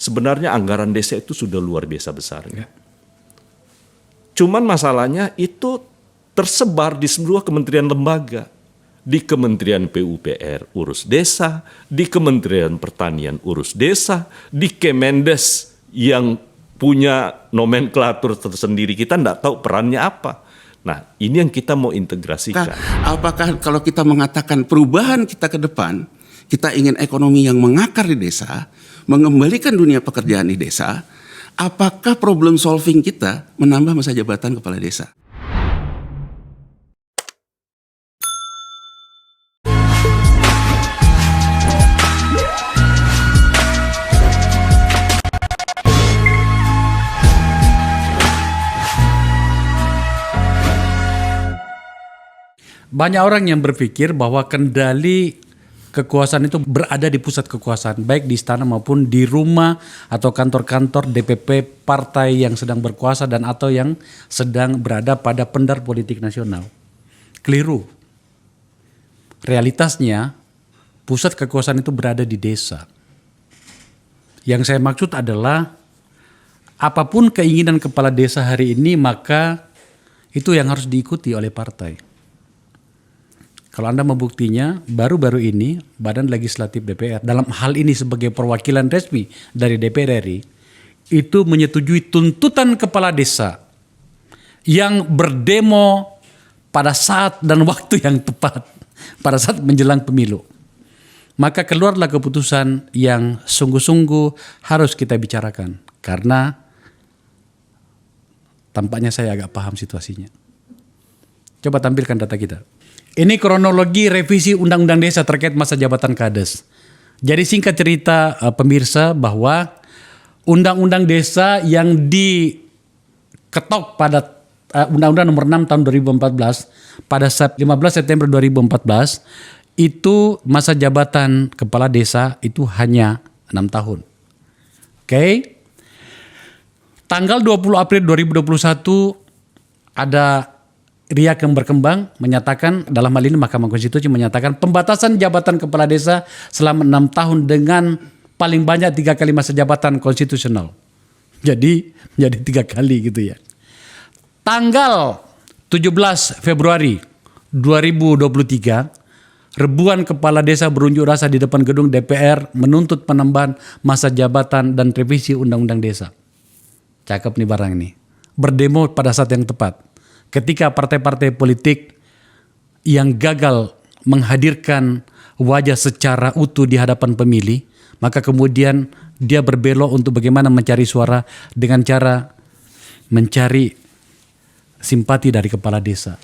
sebenarnya anggaran desa itu sudah luar biasa besarnya. Cuman masalahnya itu tersebar di seluruh kementerian lembaga. Di Kementerian PUPR urus desa, di Kementerian Pertanian urus desa, di Kemendes yang punya nomenklatur tersendiri, kita enggak tahu perannya apa. Nah, ini yang kita mau integrasikan. Apakah kalau kita mengatakan perubahan kita ke depan, kita ingin ekonomi yang mengakar di desa, mengembalikan dunia pekerjaan di desa, apakah problem solving kita menambah masa jabatan kepala desa? Banyak orang yang berpikir bahwa kendali kekuasaan itu berada di pusat kekuasaan, baik di istana maupun di rumah atau kantor-kantor DPP partai yang sedang berkuasa dan atau yang sedang berada pada pendar politik nasional. Keliru. Realitasnya, pusat kekuasaan itu berada di desa. Yang saya maksud adalah apapun keinginan kepala desa hari ini, maka itu yang harus diikuti oleh partai. Kalau Anda membuktinya, baru-baru ini Badan Legislatif DPR dalam hal ini sebagai perwakilan resmi dari DPR RI itu menyetujui tuntutan kepala desa yang berdemo pada saat dan waktu yang tepat, pada saat menjelang pemilu. Maka keluarlah keputusan yang sungguh-sungguh harus kita bicarakan, karena tampaknya saya agak paham situasinya. Coba tampilkan data kita. Ini kronologi revisi Undang-Undang Desa terkait masa jabatan Kades. Jadi singkat cerita pemirsa, bahwa Undang-Undang Desa yang diketok pada Undang-Undang Nomor 6 tahun 2014 pada 15 September 2014 itu masa jabatan kepala desa itu hanya 6 tahun. Oke. Tanggal 20 April 2021 ada riak yang berkembang menyatakan, dalam hal ini Mahkamah Konstitusi menyatakan pembatasan jabatan kepala desa selama 6 tahun dengan paling banyak 3 kali masa jabatan konstitusional. Jadi 3 kali gitu ya. Tanggal 17 Februari 2023, ribuan kepala desa berunjuk rasa di depan gedung DPR menuntut penambahan masa jabatan dan revisi Undang-Undang Desa. Cakep nih barang ini. Berdemo pada saat yang tepat. Ketika partai-partai politik yang gagal menghadirkan wajah secara utuh di hadapan pemilih, maka kemudian dia berbelok untuk bagaimana mencari suara dengan cara mencari simpati dari kepala desa.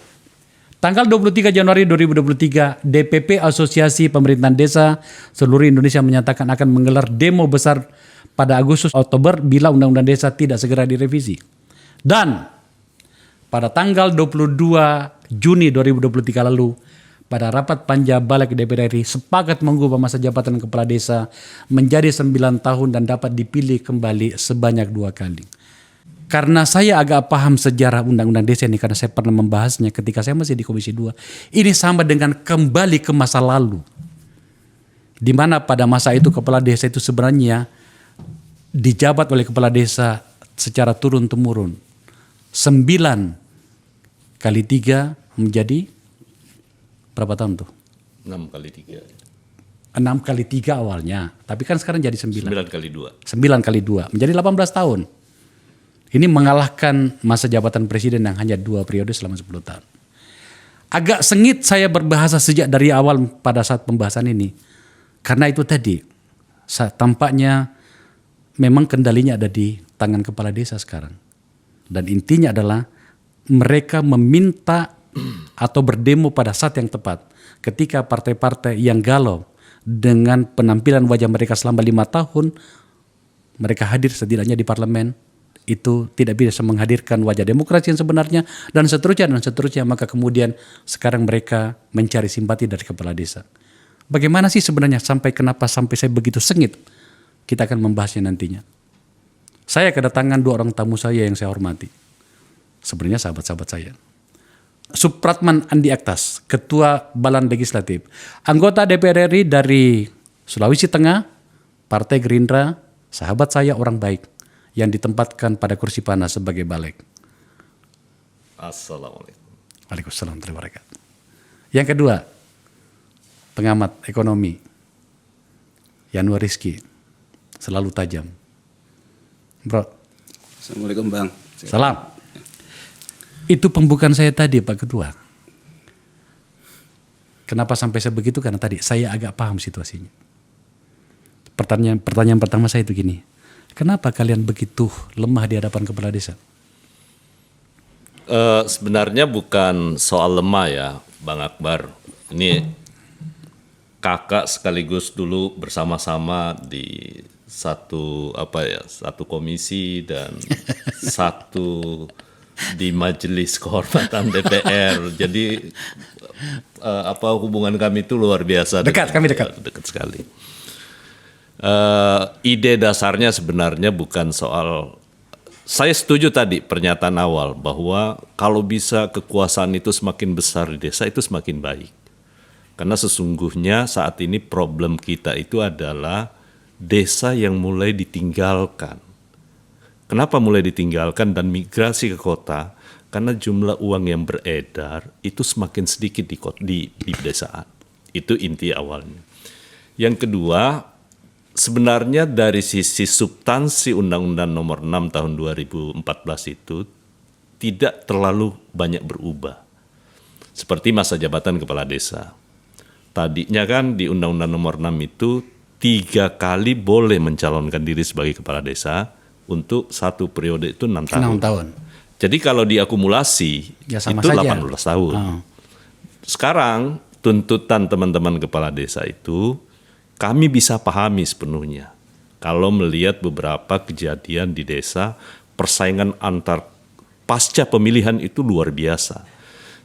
Tanggal 23 Januari 2023, DPP Asosiasi Pemerintahan Desa seluruh Indonesia menyatakan akan menggelar demo besar pada Agustus-Oktober bila Undang-Undang Desa tidak segera direvisi. Dan pada tanggal 22 Juni 2023 lalu, pada rapat panja Balik DPR RI sepakat mengubah masa jabatan kepala desa menjadi 9 tahun dan dapat dipilih kembali sebanyak 2 kali. Karena saya agak paham sejarah Undang-Undang Desa ini, karena saya pernah membahasnya ketika saya masih di Komisi 2. Ini sama dengan kembali ke masa lalu. Di mana pada masa itu kepala desa itu sebenarnya dijabat oleh kepala desa secara turun-temurun. 9 kali 3 menjadi berapa tahun tuh? 6 kali 3. 6 kali 3 awalnya, tapi kan sekarang jadi 9. 9 kali 2. 9 kali 2 menjadi 18 tahun. Ini mengalahkan masa jabatan presiden yang hanya 2 periode selama 10 tahun. Agak sengit saya berbahasa sejak dari awal pada saat pembahasan ini. Karena itu tadi, tampaknya memang kendalinya ada di tangan kepala desa sekarang. Dan intinya adalah mereka meminta atau berdemo pada saat yang tepat ketika partai-partai yang galau dengan penampilan wajah mereka selama 5 tahun mereka hadir setidaknya di parlemen, itu tidak bisa menghadirkan wajah demokrasi yang sebenarnya dan seterusnya, maka kemudian sekarang mereka mencari simpati dari kepala desa. Bagaimana sih sebenarnya kenapa sampai saya begitu sengit? Kita akan membahasnya nantinya. Saya kedatangan 2 orang tamu saya yang saya hormati. Sebenarnya sahabat-sahabat saya. Supratman Andi Aktas, Ketua Badan Legislatif, anggota DPR RI dari Sulawesi Tengah, Partai Gerindra, Sahabat saya orang baik yang ditempatkan pada kursi panas sebagai balik. Assalamualaikum. Waalaikumsalam warahmatullahi wabarakatuh. Yang kedua, pengamat ekonomi Yanuar Rizki, selalu tajam. Bro, Assalamualaikum Bang. salam. Itu pembukaan saya tadi Pak Ketua. Kenapa sampai sebegitu? Karena tadi saya agak paham situasinya. Pertanyaan pertama saya itu gini. Kenapa kalian begitu lemah di hadapan kepala desa? Sebenarnya bukan soal lemah ya, Bang Akbar. Ini kakak sekaligus dulu bersama-sama di satu komisi dan satu di Majelis Kehormatan DPR. Jadi hubungan kami itu luar biasa. Dekat, kami dekat. Dekat sekali. Ide dasarnya sebenarnya bukan soal. Saya setuju tadi pernyataan awal bahwa kalau bisa kekuasaan itu semakin besar di desa itu semakin baik. Karena sesungguhnya saat ini problem kita itu adalah desa yang mulai ditinggalkan. Kenapa mulai ditinggalkan dan migrasi ke kota? Karena jumlah uang yang beredar itu semakin sedikit di pedesaan. Itu inti awalnya. Yang kedua, sebenarnya dari sisi substansi Undang-Undang Nomor 6 Tahun 2014 itu tidak terlalu banyak berubah. Seperti masa jabatan kepala desa. Tadinya kan di Undang-Undang Nomor 6 itu 3 kali boleh mencalonkan diri sebagai kepala desa untuk satu periode itu 6 tahun. 6 tahun. Jadi kalau diakumulasi Ya, sama itu saja. 18 tahun. Sekarang tuntutan teman-teman kepala desa itu kami bisa pahami sepenuhnya. Kalau melihat beberapa kejadian di desa, persaingan antar pasca pemilihan itu luar biasa.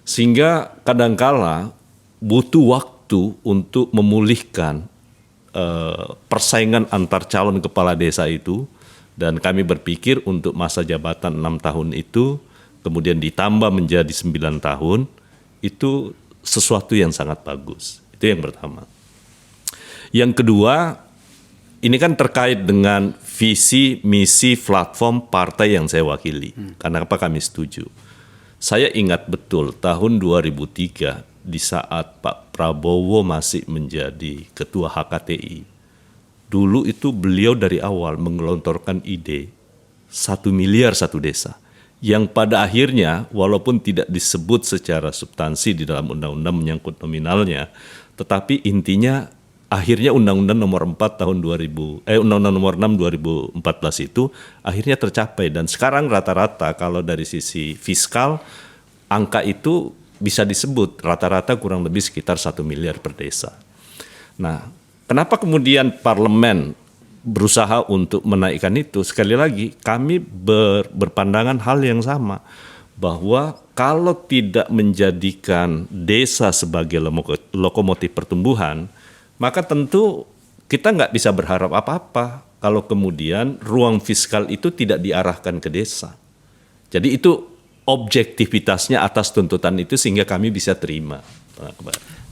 Sehingga kadangkala butuh waktu untuk memulihkan persaingan antar calon kepala desa itu. Dan kami berpikir untuk masa jabatan 6 tahun itu, kemudian ditambah menjadi 9 tahun, itu sesuatu yang sangat bagus. Itu yang pertama. Yang kedua, ini kan terkait dengan visi, misi, platform partai yang saya wakili. Karena apa kami setuju? Saya ingat betul tahun 2003 di saat Pak Prabowo masih menjadi ketua HKTI. Dulu itu beliau dari awal menggelontorkan ide 1 miliar satu desa. Yang pada akhirnya walaupun tidak disebut secara substansi di dalam undang-undang menyangkut nominalnya, tetapi intinya akhirnya Undang-Undang Nomor 4 tahun Undang-Undang Nomor 6 2014 itu akhirnya tercapai. Dan sekarang rata-rata kalau dari sisi fiskal angka itu bisa disebut rata-rata kurang lebih sekitar 1 miliar per desa. Nah, kenapa kemudian parlemen berusaha untuk menaikkan itu? Sekali lagi, kami berpandangan hal yang sama. Bahwa kalau tidak menjadikan desa sebagai lokomotif pertumbuhan, maka tentu kita nggak bisa berharap apa-apa kalau kemudian ruang fiskal itu tidak diarahkan ke desa. Jadi itu objektivitasnya atas tuntutan itu sehingga kami bisa terima.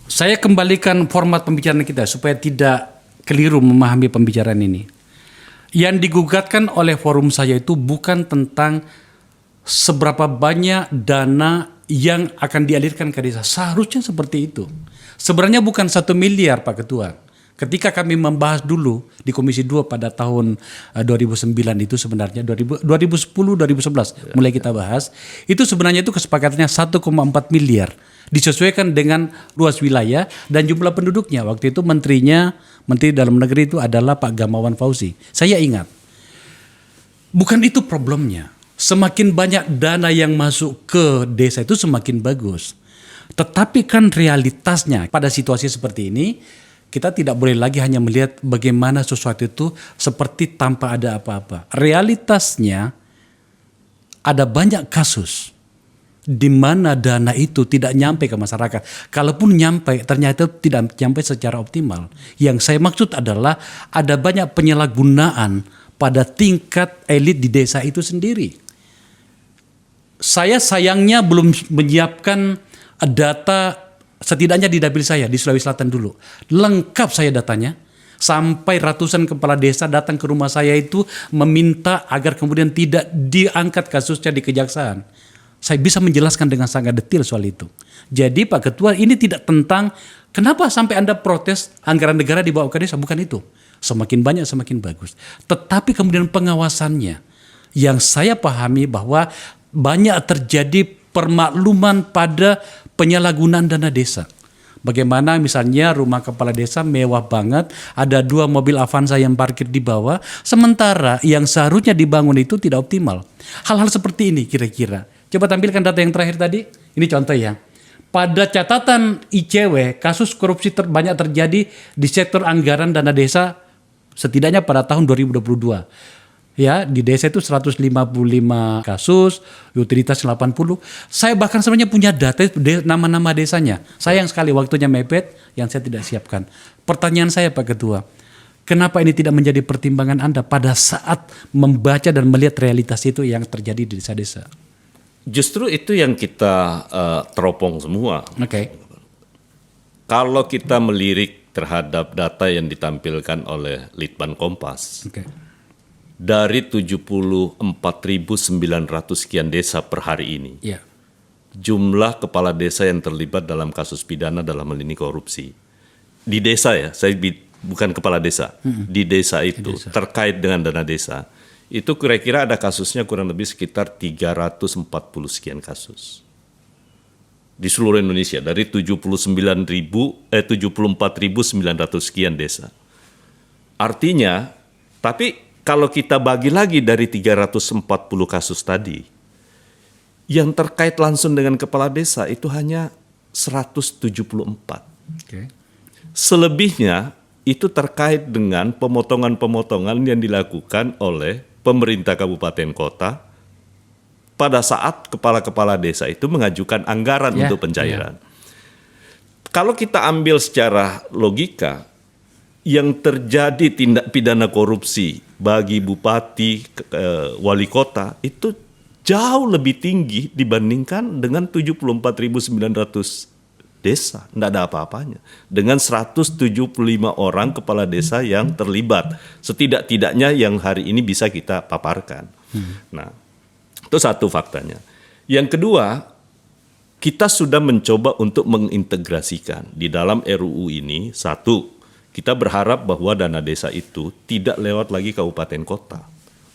Saya kembalikan format pembicaraan kita supaya tidak keliru memahami pembicaraan ini. Yang digugatkan oleh forum saya itu bukan tentang seberapa banyak dana yang akan dialirkan ke desa. Seharusnya seperti itu. Sebenarnya bukan 1 miliar Pak Ketua. Ketika kami membahas dulu di Komisi 2 pada tahun 2009 itu sebenarnya 2010-2011 mulai kita bahas. Itu sebenarnya itu kesepakatannya 1,4 miliar. Disesuaikan dengan luas wilayah dan jumlah penduduknya. Waktu itu Menteri Dalam Negeri itu adalah Pak Gamawan Fauzi. Saya ingat. Bukan itu problemnya. Semakin banyak dana yang masuk ke desa itu semakin bagus. Tetapi kan realitasnya pada situasi seperti ini, kita tidak boleh lagi hanya melihat bagaimana sesuatu itu seperti tanpa ada apa-apa. Realitasnya ada banyak kasus di mana dana itu tidak nyampe ke masyarakat. Kalaupun nyampe, ternyata tidak nyampe secara optimal. Yang saya maksud adalah ada banyak penyalahgunaan pada tingkat elit di desa itu sendiri. Saya sayangnya belum menyiapkan data setidaknya di dapil saya di Sulawesi Selatan dulu. Lengkap saya datanya. Sampai ratusan kepala desa datang ke rumah saya itu meminta agar kemudian tidak diangkat kasusnya di kejaksaan. Saya bisa menjelaskan dengan sangat detail soal itu. Jadi Pak Ketua, ini tidak tentang kenapa sampai Anda protes anggaran negara dibawa ke desa, bukan itu. Semakin banyak semakin bagus. Tetapi kemudian pengawasannya yang saya pahami bahwa banyak terjadi permakluman pada penyalahgunaan dana desa. Bagaimana misalnya rumah kepala desa mewah banget, ada 2 mobil Avanza yang parkir di bawah, sementara yang seharusnya dibangun itu tidak optimal. Hal-hal seperti ini kira-kira. Coba tampilkan data yang terakhir tadi. Ini contoh ya. Pada catatan ICW, kasus korupsi terbanyak terjadi di sektor anggaran dana desa setidaknya pada tahun 2022. Ya, di desa itu 155 kasus, utilitas 80. Saya bahkan sebenarnya punya data nama-nama desanya. Sayang sekali waktunya mepet yang saya tidak siapkan. Pertanyaan saya Pak Ketua, kenapa ini tidak menjadi pertimbangan Anda pada saat membaca dan melihat realitas itu yang terjadi di desa-desa? Justru itu yang kita teropong semua. Oke. Kalau kita melirik terhadap data yang ditampilkan oleh Litbang Kompas, Oke. dari 74.900 sekian desa per hari ini, Ya. jumlah kepala desa yang terlibat dalam kasus pidana dalam hal ini korupsi. Di desa ya, saya bukan kepala desa. Di desa itu terkait dengan dana desa, itu kira-kira ada kasusnya kurang lebih sekitar 340 sekian kasus. Di seluruh Indonesia dari 74.900 sekian desa. Artinya, tapi kalau kita bagi lagi dari 340 kasus tadi, yang terkait langsung dengan kepala desa itu hanya 174. Oke. Selebihnya itu terkait dengan pemotongan-pemotongan yang dilakukan oleh pemerintah kabupaten kota pada saat kepala-kepala desa itu mengajukan anggaran untuk pencairan. Kalau kita ambil secara logika, yang terjadi tindak pidana korupsi bagi bupati, wali kota itu jauh lebih tinggi dibandingkan dengan 74.900 desa. Tidak ada apa-apanya. Dengan 175 orang kepala desa yang terlibat. Setidak-tidaknya yang hari ini bisa kita paparkan. Nah, itu satu faktanya. Yang kedua, kita sudah mencoba untuk mengintegrasikan di dalam RUU ini. Satu, kita berharap bahwa dana desa itu tidak lewat lagi kabupaten kota,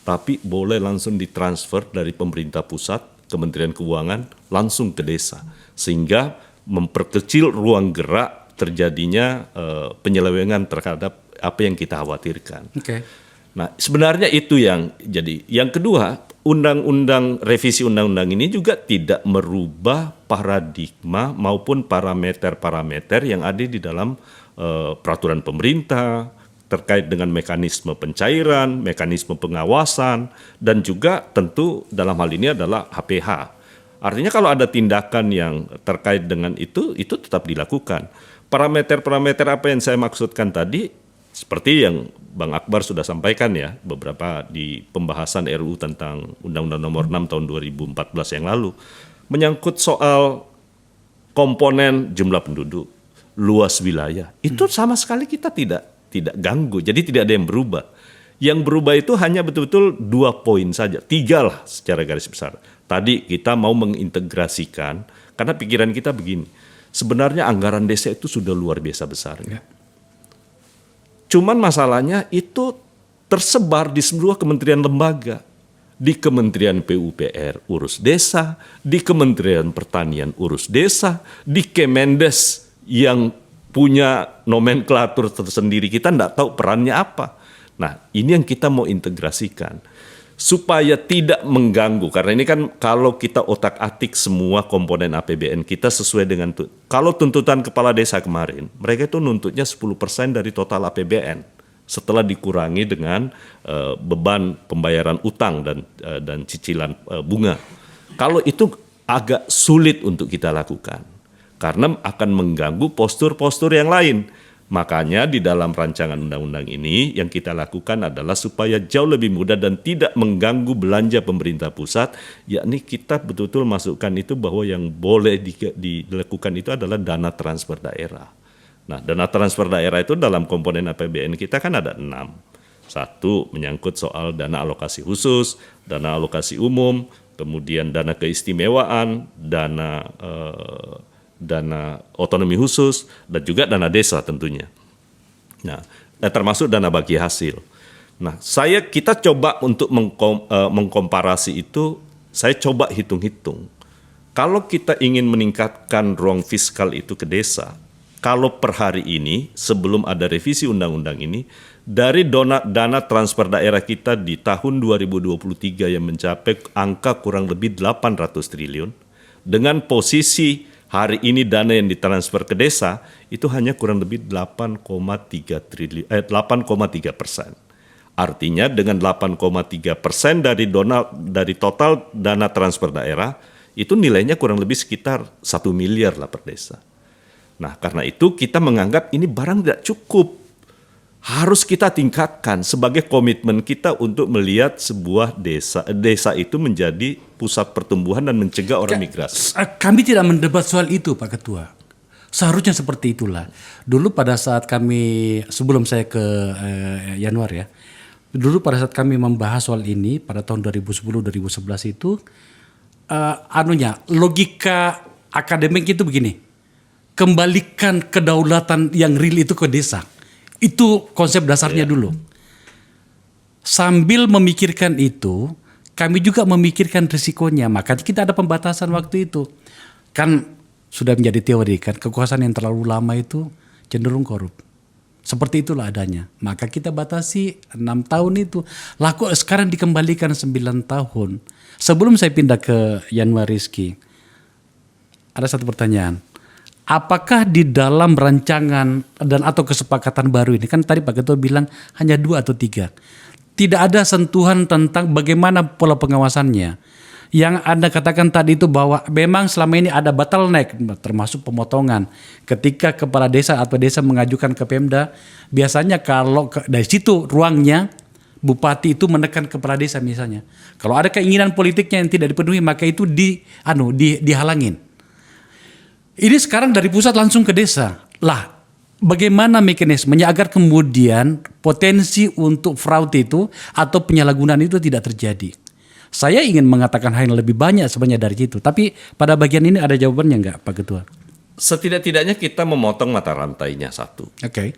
tapi boleh langsung ditransfer dari pemerintah pusat, Kementerian Keuangan, langsung ke desa. Sehingga memperkecil ruang gerak terjadinya penyelewengan terhadap apa yang kita khawatirkan. Oke. Nah, sebenarnya itu yang jadi. Yang kedua, revisi undang-undang ini juga tidak merubah paradigma maupun parameter-parameter yang ada di dalam peraturan pemerintah terkait dengan mekanisme pencairan, mekanisme pengawasan, dan juga tentu dalam hal ini adalah HPH. Artinya kalau ada tindakan yang terkait dengan itu tetap dilakukan. Parameter-parameter apa yang saya maksudkan tadi, seperti yang Bang Akbar sudah sampaikan ya, beberapa di pembahasan RUU tentang Undang-Undang Nomor 6 tahun 2014 yang lalu, menyangkut soal komponen jumlah penduduk, luas wilayah, itu sama sekali kita tidak ganggu, jadi tidak ada yang berubah. Yang berubah itu hanya betul-betul 2 poin saja, 3 lah secara garis besar. Tadi kita mau mengintegrasikan, karena pikiran kita begini, sebenarnya anggaran desa itu sudah luar biasa besarnya. Cuman masalahnya itu tersebar di seluruh kementerian lembaga. Di Kementerian PUPR urus desa, di Kementerian Pertanian urus desa, di Kemendes yang punya nomenklatur tersendiri, kita tidak tahu perannya apa. Nah, ini yang kita mau integrasikan supaya tidak mengganggu, karena ini kan kalau kita otak-atik semua komponen APBN kita sesuai dengan kalau tuntutan kepala desa kemarin, mereka itu nuntutnya 10% dari total APBN setelah dikurangi dengan beban pembayaran utang dan cicilan bunga. Kalau itu agak sulit untuk kita lakukan karena akan mengganggu postur-postur yang lain. Makanya di dalam rancangan undang-undang ini yang kita lakukan adalah supaya jauh lebih mudah dan tidak mengganggu belanja pemerintah pusat, yakni kita betul-betul masukkan itu bahwa yang boleh dilakukan itu adalah dana transfer daerah. Nah, dana transfer daerah itu dalam komponen APBN kita kan ada 6. Satu, menyangkut soal dana alokasi khusus, dana alokasi umum, kemudian dana keistimewaan, dana otonomi khusus, dan juga dana desa tentunya. Nah, termasuk dana bagi hasil. Nah, kita coba untuk mengkomparasi itu, saya coba hitung-hitung. Kalau kita ingin meningkatkan ruang fiskal itu ke desa, kalau per hari ini, sebelum ada revisi undang-undang ini, dari dana transfer daerah kita di tahun 2023 yang mencapai angka kurang lebih 800 triliun, dengan posisi hari ini dana yang ditransfer ke desa itu hanya kurang lebih 8,3%. Artinya dengan 8,3% dari total dana transfer daerah, itu nilainya kurang lebih sekitar 1 miliar lah per desa. Nah, karena itu kita menganggap ini barang tidak cukup. Harus kita tingkatkan sebagai komitmen kita untuk melihat sebuah desa itu menjadi pusat pertumbuhan dan mencegah orang migrasi. Kami tidak mendebat soal itu, Pak Ketua. Seharusnya seperti itulah. Dulu pada saat kami, sebelum saya ke Yanuar ya, dulu pada saat kami membahas soal ini pada tahun 2010-2011 itu, logika akademik itu begini, kembalikan kedaulatan yang real itu ke desa. Itu konsep dasarnya dulu. Sambil memikirkan itu, kami juga memikirkan risikonya. Makanya kita ada pembatasan waktu itu. Kan sudah menjadi teori kan, kekuasaan yang terlalu lama itu cenderung korup. Seperti itulah adanya. Maka kita batasi 6 tahun itu. Laku sekarang dikembalikan 9 tahun. Sebelum saya pindah ke Yanuar Rizky, ada satu pertanyaan. Apakah di dalam rancangan dan atau kesepakatan baru ini, kan tadi Pak Ketua bilang hanya 2 atau 3. Tidak ada sentuhan tentang bagaimana pola pengawasannya. Yang Anda katakan tadi itu bahwa memang selama ini ada bottleneck, termasuk pemotongan. Ketika kepala desa atau desa mengajukan ke Pemda, biasanya kalau dari situ ruangnya, bupati itu menekan kepala desa misalnya. Kalau ada keinginan politiknya yang tidak dipenuhi, maka itu dihalangin. Ini sekarang dari pusat langsung ke desa. Lah, bagaimana mekanismenya agar kemudian potensi untuk fraud itu atau penyalahgunaan itu tidak terjadi? Saya ingin mengatakan hal yang lebih banyak sebenarnya dari situ. Tapi pada bagian ini ada jawabannya enggak, Pak Ketua? Setidak-tidaknya kita memotong mata rantainya satu. Oke.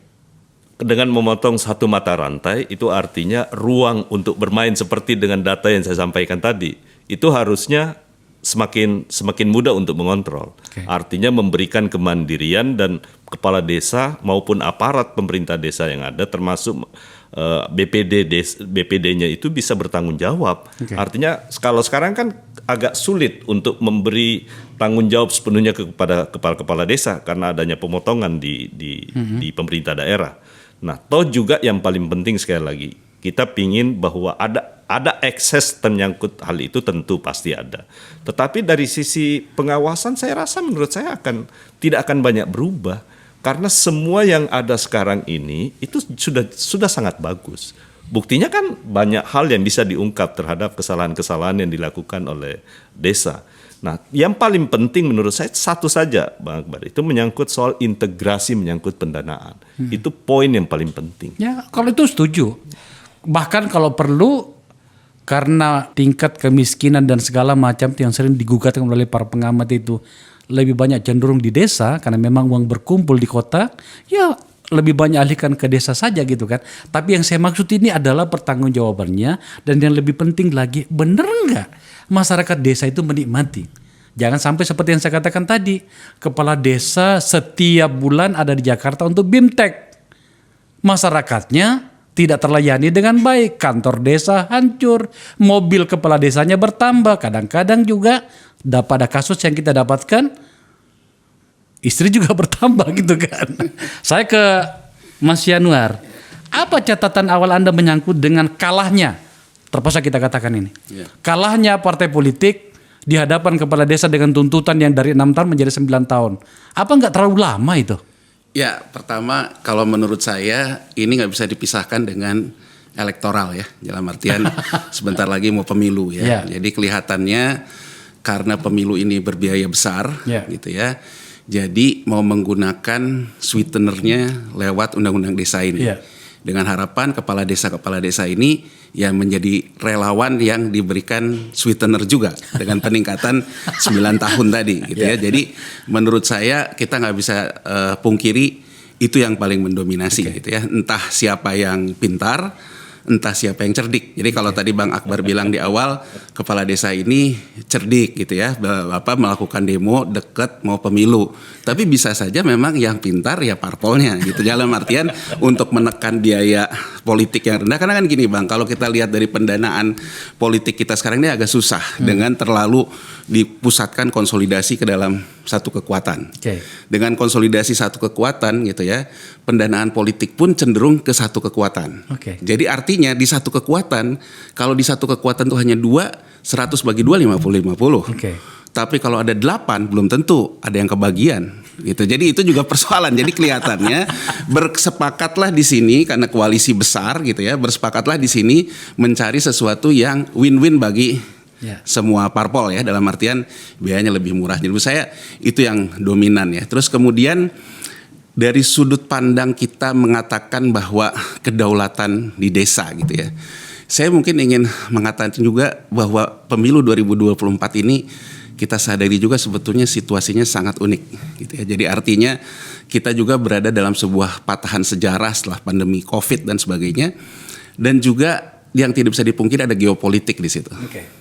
Dengan memotong satu mata rantai, itu artinya ruang untuk bermain seperti dengan data yang saya sampaikan tadi. Itu harusnya semakin mudah untuk mengontrol. Okay. Artinya memberikan kemandirian dan kepala desa maupun aparat pemerintah desa yang ada termasuk BPD-nya itu bisa bertanggung jawab. Okay. Artinya kalau sekarang kan agak sulit untuk memberi tanggung jawab sepenuhnya kepada kepala desa karena adanya pemotongan di pemerintah daerah. Nah, toh juga yang paling penting sekali lagi, kita pingin bahwa ada ekses menyangkut hal itu tentu pasti ada. Tetapi dari sisi pengawasan saya rasa menurut saya tidak akan banyak berubah. Karena semua yang ada sekarang ini itu sudah sangat bagus. Buktinya kan banyak hal yang bisa diungkap terhadap kesalahan-kesalahan yang dilakukan oleh desa. Nah, yang paling penting menurut saya satu saja, Bang Akbar, itu menyangkut soal integrasi menyangkut pendanaan. Itu poin yang paling penting. Ya, kalau itu setuju. Bahkan kalau perlu, karena tingkat kemiskinan dan segala macam yang sering digugatkan oleh para pengamat itu lebih banyak cenderung di desa karena memang uang berkumpul di kota, ya lebih banyak alihkan ke desa saja gitu kan. Tapi yang saya maksud ini adalah pertanggungjawabannya, dan yang lebih penting lagi, benar nggak masyarakat desa itu menikmati? Jangan sampai seperti yang saya katakan tadi, kepala desa setiap bulan ada di Jakarta untuk BIMTEK, masyarakatnya tidak terlayani dengan baik, kantor desa hancur, mobil kepala desanya bertambah, kadang-kadang juga pada kasus yang kita dapatkan, istri juga bertambah gitu kan. Saya ke Mas Yanuar, apa catatan awal Anda menyangkut dengan kalahnya, terpaksa kita katakan ini, kalahnya partai politik di hadapan kepala desa dengan tuntutan yang dari 6 tahun menjadi 9 tahun. Apa nggak terlalu lama itu? Ya, pertama kalau menurut saya ini nggak bisa dipisahkan dengan elektoral ya. Dalam artian sebentar lagi mau pemilu ya. Jadi kelihatannya karena pemilu ini berbiaya besar gitu ya. Jadi mau menggunakan sweetenernya lewat undang-undang desa ini. Iya. Dengan harapan kepala desa ini ya menjadi relawan yang diberikan sweetener juga dengan peningkatan 9 tahun tadi gitu ya. Jadi menurut saya kita nggak bisa pungkiri itu yang paling mendominasi gitu ya. Entah siapa yang pintar, entah siapa yang cerdik. Jadi kalau tadi Bang Akbar bilang di awal, kepala desa ini cerdik gitu ya, melakukan demo dekat mau pemilu. Tapi bisa saja memang yang pintar ya parpolnya gitu. Dalam artian untuk menekan biaya politik yang rendah. Karena kan gini Bang, kalau kita lihat dari pendanaan politik kita sekarang ini agak susah dengan terlalu dipusatkan konsolidasi ke dalam satu kekuatan. Dengan konsolidasi satu kekuatan gitu ya, pendanaan politik pun cenderung ke satu kekuatan. Jadi artinya di satu kekuatan, kalau di satu kekuatan tuh hanya 2, 100 bagi 2 50-50. Tapi kalau ada 8 belum tentu ada yang kebagian gitu. Jadi itu juga persoalan. Jadi kelihatannya bersepakatlah di sini karena koalisi besar gitu ya, bersepakatlah di sini mencari sesuatu yang win-win bagi semua parpol ya, dalam artian biayanya lebih murah. Jadi menurut saya itu yang dominan ya. Terus kemudian dari sudut pandang kita mengatakan bahwa kedaulatan di desa gitu ya. Saya mungkin ingin mengatakan juga bahwa pemilu 2024 ini kita sadari juga sebetulnya situasinya sangat unik gitu ya. Jadi artinya kita juga berada dalam sebuah patahan sejarah setelah pandemi Covid dan sebagainya. Dan juga yang tidak bisa dipungkiri ada geopolitik di situ.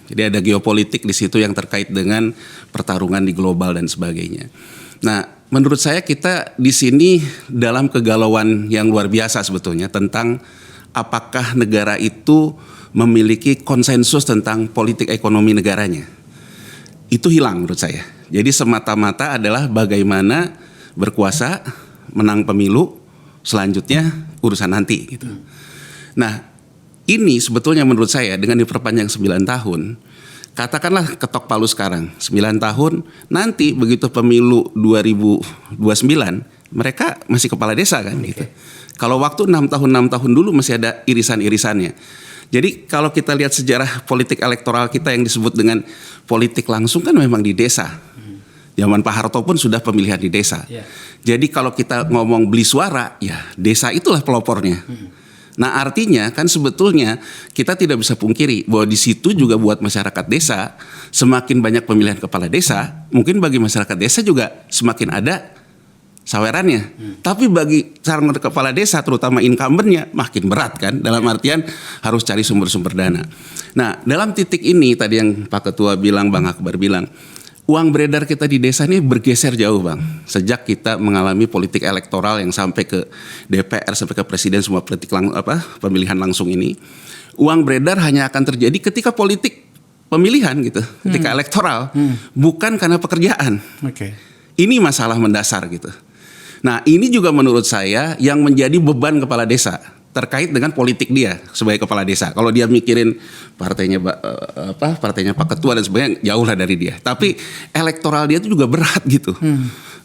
Jadi ada geopolitik di situ yang terkait dengan pertarungan di global dan sebagainya. Nah, menurut saya kita di sini dalam kegalauan yang luar biasa sebetulnya tentang apakah negara itu memiliki konsensus tentang politik ekonomi negaranya. Itu hilang menurut saya. Jadi semata-mata adalah bagaimana berkuasa, menang pemilu, selanjutnya urusan nanti gitu. Nah, ini sebetulnya menurut saya dengan diperpanjang 9 tahun, katakanlah ketok palu sekarang 9 tahun, nanti begitu pemilu 2029 mereka masih kepala desa kan gitu. Kalau waktu 6 tahun dulu masih ada irisan-irisannya. Jadi kalau kita lihat sejarah politik elektoral kita yang disebut dengan politik langsung kan memang di desa. Zaman Pak Harto pun sudah pemilihan di desa. Jadi kalau kita ngomong beli suara, ya desa itulah pelopornya. Nah artinya kan sebetulnya kita tidak bisa pungkiri bahwa di situ juga buat masyarakat desa semakin banyak pemilihan kepala desa, mungkin bagi masyarakat desa juga semakin ada sawerannya. Tapi bagi calon kepala desa terutama incumbentnya makin berat kan, dalam artian harus cari sumber-sumber dana. Nah dalam titik ini tadi yang Pak Ketua bilang, Bang Akbar bilang, uang beredar kita di desa ini bergeser jauh Bang. Sejak kita mengalami politik elektoral yang sampai ke DPR, sampai ke presiden, semua politik pemilihan langsung ini. Uang beredar hanya akan terjadi ketika politik pemilihan gitu, ketika elektoral, bukan karena pekerjaan. Ini masalah mendasar gitu. Nah ini juga menurut saya yang menjadi beban kepala desa terkait dengan politik dia sebagai kepala desa. Kalau dia mikirin partainya Pak Ketua dan sebagainya, jauh lah dari dia. Tapi elektoral dia itu juga berat gitu.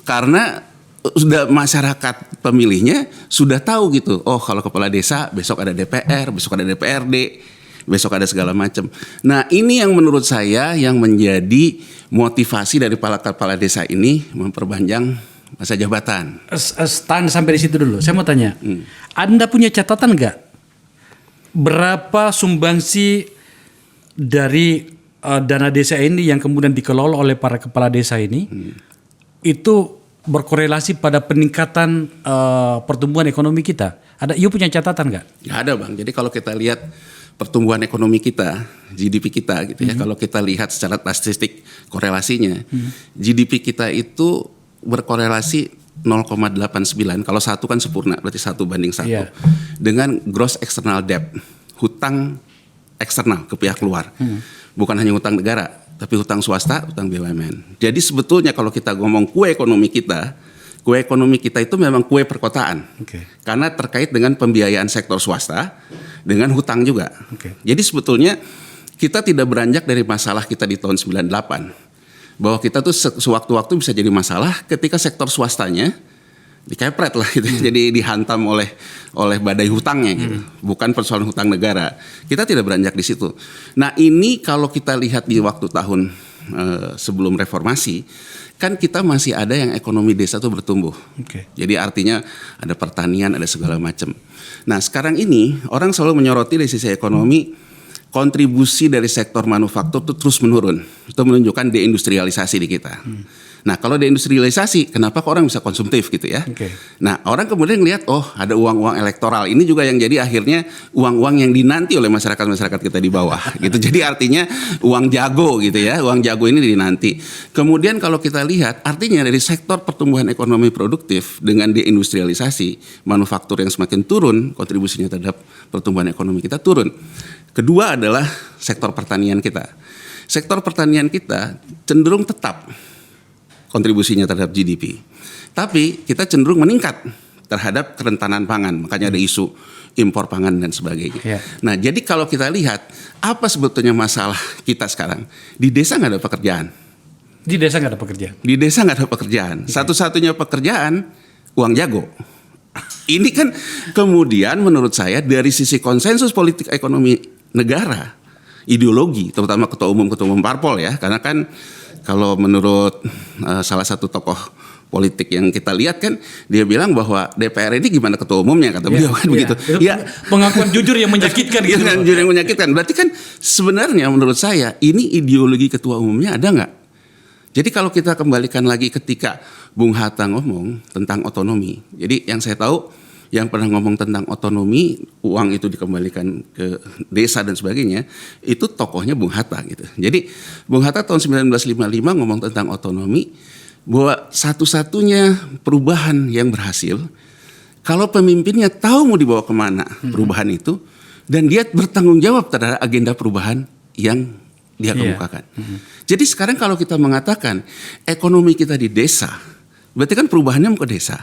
Karena sudah masyarakat pemilihnya sudah tahu gitu. Oh kalau kepala desa besok ada DPR, besok ada DPRD, besok ada segala macam. Nah ini yang menurut saya yang menjadi motivasi dari para kepala desa ini memperpanjang masa jabatan. Tahan sampai di situ dulu. Saya mau tanya, Anda punya catatan nggak berapa sumbangsi dari dana desa ini yang kemudian dikelola oleh para kepala desa ini itu berkorelasi pada peningkatan pertumbuhan ekonomi kita? Ada, you punya catatan nggak? Ya ada Bang. Jadi kalau kita lihat pertumbuhan ekonomi kita, GDP kita gitu ya, kalau kita lihat secara statistik korelasinya, GDP kita itu berkorelasi 0,89. Kalau 1 kan sempurna, berarti 1:1. Dengan gross external debt, hutang eksternal ke pihak luar. Bukan hanya hutang negara, tapi hutang swasta, hutang BUMN. Jadi sebetulnya kalau kita ngomong kue ekonomi kita itu memang kue perkotaan. Karena terkait dengan pembiayaan sektor swasta dengan hutang juga. Jadi sebetulnya kita tidak beranjak dari masalah kita di tahun 98. Bahwa kita tuh sewaktu-waktu bisa jadi masalah ketika sektor swastanya dikepret lah gitu. Jadi dihantam oleh badai hutangnya gitu. Bukan persoalan hutang negara. Kita tidak beranjak di situ. Nah, ini kalau kita lihat di waktu tahun sebelum reformasi, kan kita masih ada yang ekonomi desa itu bertumbuh. Oke. Jadi artinya ada pertanian, ada segala macam. Nah sekarang ini orang selalu menyoroti dari sisi ekonomi, kontribusi dari sektor manufaktur itu terus menurun. Itu menunjukkan deindustrialisasi di kita. Nah kalau deindustrialisasi, kenapa kok orang bisa konsumtif gitu ya? Oke. Nah orang kemudian lihat, oh ada uang-uang elektoral. Ini juga yang jadi akhirnya uang-uang yang dinanti oleh masyarakat-masyarakat kita di bawah gitu. Jadi artinya uang jago gitu ya, uang jago ini dinanti. Kemudian kalau kita lihat, artinya dari sektor pertumbuhan ekonomi produktif dengan deindustrialisasi, manufaktur yang semakin turun, kontribusinya terhadap pertumbuhan ekonomi kita turun. Kedua adalah sektor pertanian kita. Sektor pertanian kita cenderung tetap kontribusinya terhadap GDP. Tapi kita cenderung meningkat terhadap kerentanan pangan. Makanya ada isu impor pangan dan sebagainya. Ya. Nah jadi kalau kita lihat apa sebetulnya masalah kita sekarang. Di desa nggak ada pekerjaan. Di desa nggak ada pekerjaan. Di desa nggak ada pekerjaan. Satu-satunya pekerjaan uang jago. Ini kan kemudian menurut saya dari sisi konsensus politik ekonomi negara, ideologi, terutama ketua umum parpol ya. Karena kan kalau menurut salah satu tokoh politik yang kita lihat kan dia bilang bahwa DPR ini gimana ketua umumnya kata beliau kan begitu. Ya, pengakuan jujur yang menyakitkan gitu. Jujur yang menyakitkan. Berarti kan sebenarnya menurut saya ini ideologi ketua umumnya ada nggak? Jadi kalau kita kembalikan lagi ketika Bung Hatta ngomong tentang otonomi. Jadi yang saya tahu yang pernah ngomong tentang otonomi, uang itu dikembalikan ke desa dan sebagainya, itu tokohnya Bung Hatta gitu. Jadi Bung Hatta tahun 1955 ngomong tentang otonomi, bahwa satu-satunya perubahan yang berhasil, kalau pemimpinnya tahu mau dibawa kemana perubahan itu, dan dia bertanggung jawab terhadap agenda perubahan yang dia kemukakan. Jadi sekarang kalau kita mengatakan ekonomi kita di desa, berarti kan perubahannya mau ke desa.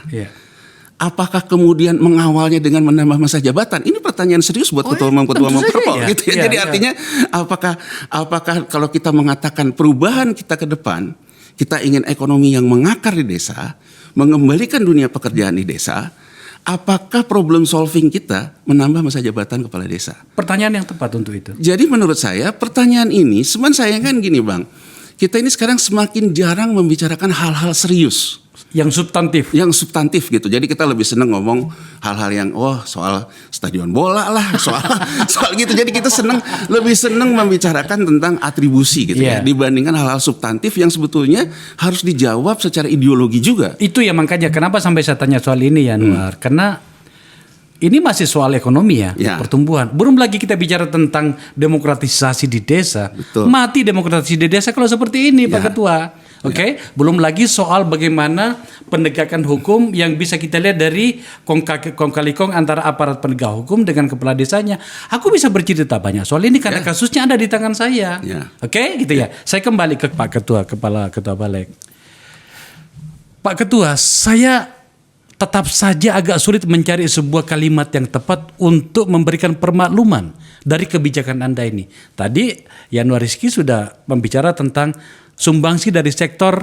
Apakah kemudian mengawalnya dengan menambah masa jabatan? Ini pertanyaan serius buat ketua umum parpol gitu ya. Jadi artinya apakah kalau kita mengatakan perubahan kita ke depan, kita ingin ekonomi yang mengakar di desa, mengembalikan dunia pekerjaan di desa, apakah problem solving kita menambah masa jabatan kepala desa? Pertanyaan yang tepat untuk itu. Jadi menurut saya pertanyaan ini, cuman saya kan gini Bang, kita ini sekarang semakin jarang membicarakan hal-hal serius. Yang substantif gitu. Jadi kita lebih senang ngomong hal-hal yang soal stadion bola lah, soal gitu. Jadi kita lebih senang membicarakan tentang atribusi gitu ya, dibandingkan hal-hal substantif yang sebetulnya harus dijawab secara ideologi juga. Itu ya makanya kenapa sampai saya tanya soal ini ya Anwar. Karena ini masih soal ekonomi ya, pertumbuhan. Belum lagi kita bicara tentang demokratisasi di desa. Betul. Mati demokratisasi di desa kalau seperti ini Pak Ketua. Oke, belum lagi soal bagaimana penegakan hukum yang bisa kita lihat dari kong kali kong antara aparat penegak hukum dengan kepala desanya. Aku bisa bercerita banyak soal ini karena kasusnya ada di tangan saya. Oke, gitu ya. Saya kembali ke Pak Ketua, Kepala Ketua Balik. Pak Ketua, saya tetap saja agak sulit mencari sebuah kalimat yang tepat untuk memberikan permakluman dari kebijakan Anda ini. Tadi Yanuar Rizky sudah membicara tentang sumbangsi dari sektor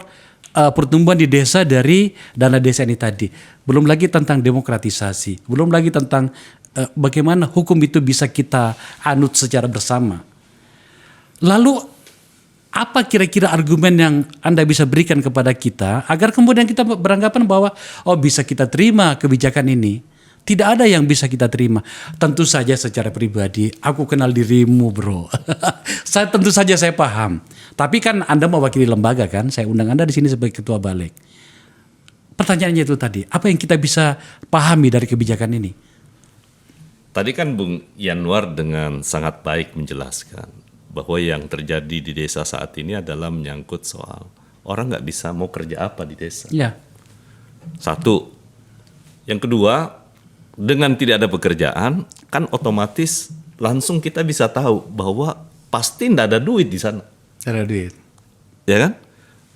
pertumbuhan di desa dari dana desa ini tadi. Belum lagi tentang demokratisasi, belum lagi tentang bagaimana hukum itu bisa kita anut secara bersama. Lalu apa kira-kira argumen yang Anda bisa berikan kepada kita agar kemudian kita beranggapan bahwa bisa kita terima kebijakan ini? Tidak ada yang bisa kita terima. Tentu saja secara pribadi, aku kenal dirimu bro. Tentu saja saya paham. Tapi kan Anda mewakili lembaga kan, saya undang Anda di sini sebagai Ketua Balik. Pertanyaannya itu tadi, apa yang kita bisa pahami dari kebijakan ini? Tadi kan Bung Yanuar dengan sangat baik menjelaskan bahwa yang terjadi di desa saat ini adalah menyangkut soal orang nggak bisa mau kerja apa di desa. Ya. Satu. Yang kedua, dengan tidak ada pekerjaan, kan otomatis langsung kita bisa tahu bahwa pasti tidak ada duit di sana. Tidak ada duit. Ya kan?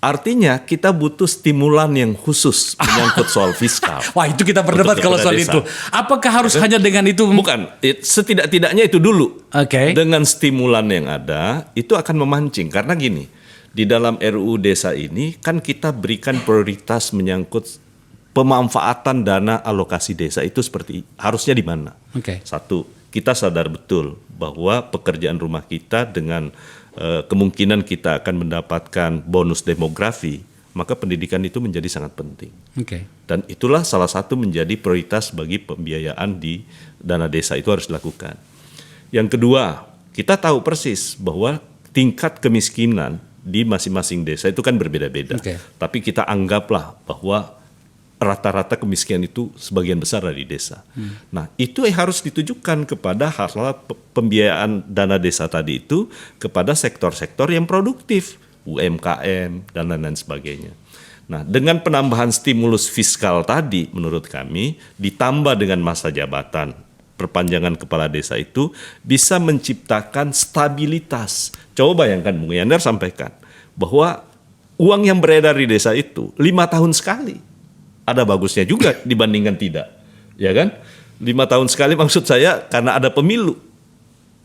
Artinya kita butuh stimulan yang khusus menyangkut soal fiskal. Wah itu kita berdebat kalau soal desa. Itu. Apakah harus hanya dengan itu? Bukan, setidak-tidaknya itu dulu. Oke. Dengan stimulan yang ada, itu akan memancing. Karena gini, di dalam RUU Desa ini kan kita berikan prioritas menyangkut pemanfaatan dana alokasi desa itu seperti harusnya di mana. Oke. Satu, kita sadar betul bahwa pekerjaan rumah kita dengan kemungkinan kita akan mendapatkan bonus demografi, maka pendidikan itu menjadi sangat penting. Oke. Dan itulah salah satu menjadi prioritas bagi pembiayaan di dana desa itu harus dilakukan. Yang kedua, kita tahu persis bahwa tingkat kemiskinan di masing-masing desa itu kan berbeda-beda. Oke. Tapi kita anggaplah bahwa rata-rata kemiskinan itu sebagian besar dari desa. Nah, itu harus ditujukan kepada hal-hal pembiayaan dana desa tadi itu kepada sektor-sektor yang produktif, UMKM dan lain-lain sebagainya. Nah, dengan penambahan stimulus fiskal tadi menurut kami ditambah dengan masa jabatan perpanjangan kepala desa itu bisa menciptakan stabilitas. Coba bayangkan, Bung Yander sampaikan bahwa uang yang beredar di desa itu 5 tahun sekali. Ada bagusnya juga dibandingkan tidak, ya kan? 5 tahun sekali maksud saya karena ada pemilu.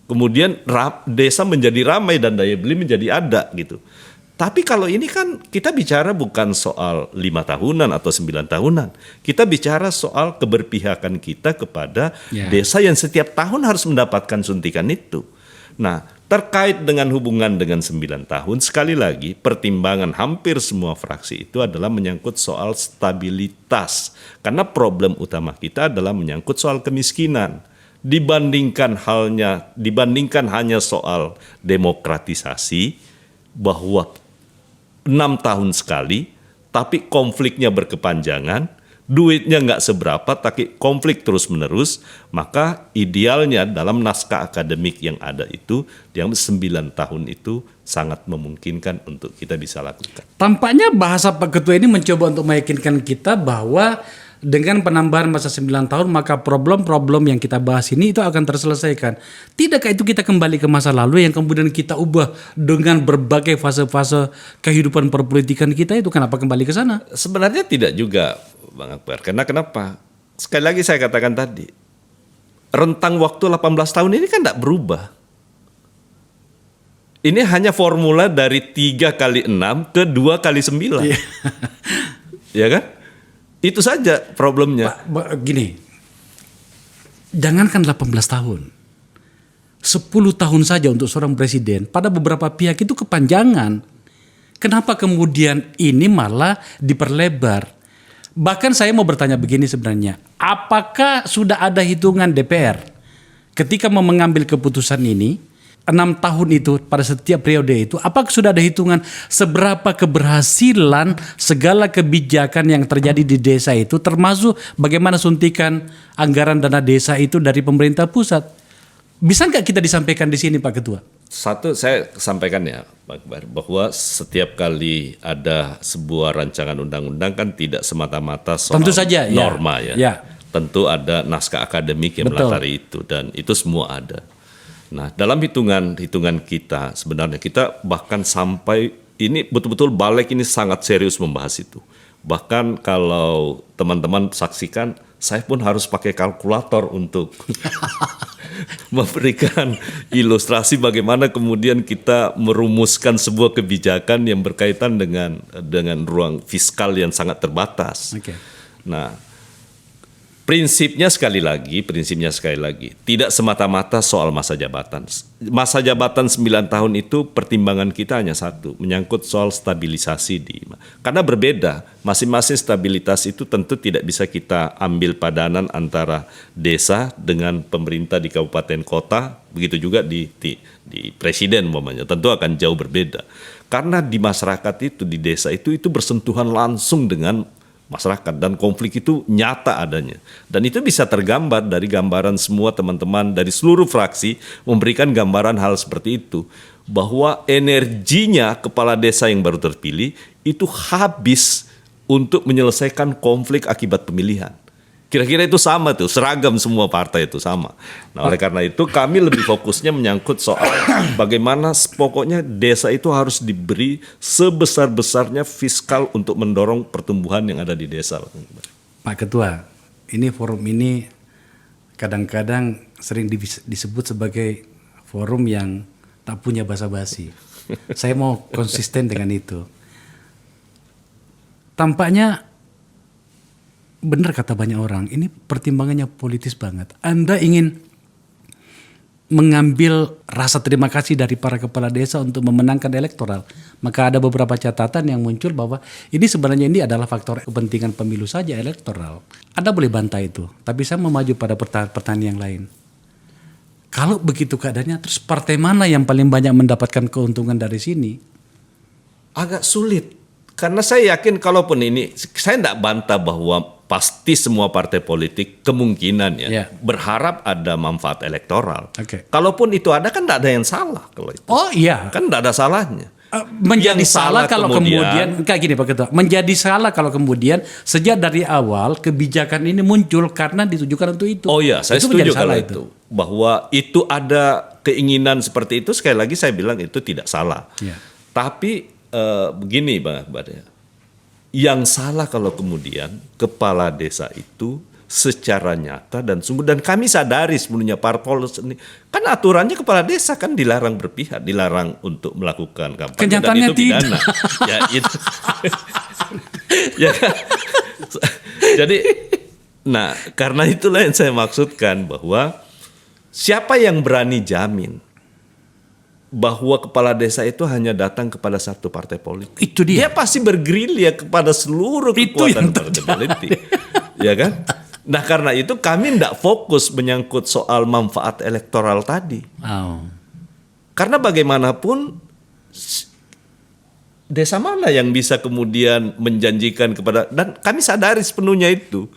Kemudian desa menjadi ramai dan daya beli menjadi ada gitu. Tapi kalau ini kan kita bicara bukan soal 5 tahunan atau 9 tahunan. Kita bicara soal keberpihakan kita kepada desa yang setiap tahun harus mendapatkan suntikan itu. Nah, terkait dengan hubungan dengan 9 tahun, sekali lagi pertimbangan hampir semua fraksi itu adalah menyangkut soal stabilitas. Karena problem utama kita adalah menyangkut soal kemiskinan. Dibandingkan hanya soal demokratisasi, bahwa 6 tahun sekali, tapi konfliknya berkepanjangan, duitnya nggak seberapa, tapi konflik terus-menerus, maka idealnya dalam naskah akademik yang ada itu, yang 9 tahun itu sangat memungkinkan untuk kita bisa lakukan. Tampaknya bahasa Pak Ketua ini mencoba untuk meyakinkan kita bahwa dengan penambahan masa 9 tahun maka problem-problem yang kita bahas ini itu akan terselesaikan. Tidakkah itu kita kembali ke masa lalu yang kemudian kita ubah dengan berbagai fase-fase kehidupan perpolitikan kita itu, kenapa kembali ke sana? Sebenarnya tidak juga, Bang Akbar. Karena kenapa? Sekali lagi saya katakan tadi, rentang waktu 18 tahun ini kan tidak berubah. Ini hanya formula dari 3 kali 6 ke 2 kali 9. Ya kan? Itu saja problemnya. Pak, gini, jangankan 18 tahun, 10 tahun saja untuk seorang presiden, pada beberapa pihak itu kepanjangan. Kenapa kemudian ini malah diperlebar? Bahkan saya mau bertanya begini sebenarnya, apakah sudah ada hitungan DPR ketika mau mengambil keputusan ini, 6 tahun itu pada setiap periode itu, apakah sudah ada hitungan seberapa keberhasilan segala kebijakan yang terjadi di desa itu, termasuk bagaimana suntikan anggaran dana desa itu dari pemerintah pusat? Bisa nggak kita disampaikan di sini, Pak Ketua? Satu, saya sampaikan ya, Pak Akbar, bahwa setiap kali ada sebuah rancangan undang-undang kan tidak semata-mata soal tentu saja, norma ya. Tentu ada naskah akademik yang melatari itu, dan itu semua ada. Nah, dalam hitungan kita sebenarnya kita bahkan sampai ini betul-betul balik ini sangat serius membahas itu. Bahkan kalau teman-teman saksikan, saya pun harus pakai kalkulator untuk memberikan ilustrasi bagaimana kemudian kita merumuskan sebuah kebijakan yang berkaitan dengan ruang fiskal yang sangat terbatas. Okay. Nah, prinsipnya sekali lagi, tidak semata-mata soal masa jabatan. Masa jabatan 9 tahun itu pertimbangan kita hanya satu, menyangkut soal stabilisasi karena berbeda, masing-masing stabilitas itu tentu tidak bisa kita ambil padanan antara desa dengan pemerintah di kabupaten kota, begitu juga di presiden umpamanya, tentu akan jauh berbeda. Karena di masyarakat itu, di desa itu bersentuhan langsung dengan masyarakat dan konflik itu nyata adanya. Dan itu bisa tergambar dari gambaran semua teman-teman dari seluruh fraksi memberikan gambaran hal seperti itu. Bahwa energinya kepala desa yang baru terpilih itu habis untuk menyelesaikan konflik akibat pemilihan. Kira-kira itu sama tuh, seragam semua partai itu sama. Nah, oleh karena itu kami lebih fokusnya menyangkut soal bagaimana pokoknya desa itu harus diberi sebesar-besarnya fiskal untuk mendorong pertumbuhan yang ada di desa. Pak Ketua, ini forum ini kadang-kadang sering disebut sebagai forum yang tak punya basa-basi. Saya mau konsisten dengan itu. Tampaknya benar kata banyak orang, ini pertimbangannya politis banget. Anda ingin mengambil rasa terima kasih dari para kepala desa untuk memenangkan elektoral. Maka ada beberapa catatan yang muncul bahwa ini sebenarnya ini adalah faktor kepentingan pemilu saja, elektoral. Anda boleh bantah itu, tapi saya mau maju pada pertanyaan yang lain. Kalau begitu keadaannya, terus partai mana yang paling banyak mendapatkan keuntungan dari sini? Agak sulit. Karena saya yakin kalaupun ini, saya tidak bantah bahwa pasti semua partai politik kemungkinan Ya. berharap ada manfaat elektoral. Oke. Kalaupun itu ada kan tidak ada yang salah kalau itu. Oh iya. Kan tidak ada salahnya. Menjadi Yang salah salah kalau kemudian kayak gini Pak Ketua. Menjadi salah kalau kemudian sejak dari awal kebijakan ini muncul karena ditujukan untuk itu. Oh iya, saya Itu setuju menjadi kalau salah itu. Bahwa itu ada keinginan seperti itu, sekali lagi saya bilang itu tidak salah. Ya. Tapi begini Bang Akbar ya. Yang salah kalau kemudian kepala desa itu secara nyata dan sungguh, dan kami sadari sebenarnya parpol ini kan aturannya kepala desa kan dilarang berpihak, dilarang untuk melakukan kampanye, Kenyataannya dan itu pidana. Ya itu. Ya kan? Jadi nah, karena itulah yang saya maksudkan bahwa siapa yang berani jamin bahwa kepala desa itu hanya datang kepada satu partai politik. Itu dia. Dia pasti bergerilya kepada seluruh Itu kekuatan yang partai politik. Ya kan? Nah karena itu kami tidak fokus menyangkut soal manfaat elektoral tadi. Oh. Karena bagaimanapun desa mana yang bisa kemudian menjanjikan kepada, dan kami sadari sepenuhnya itu.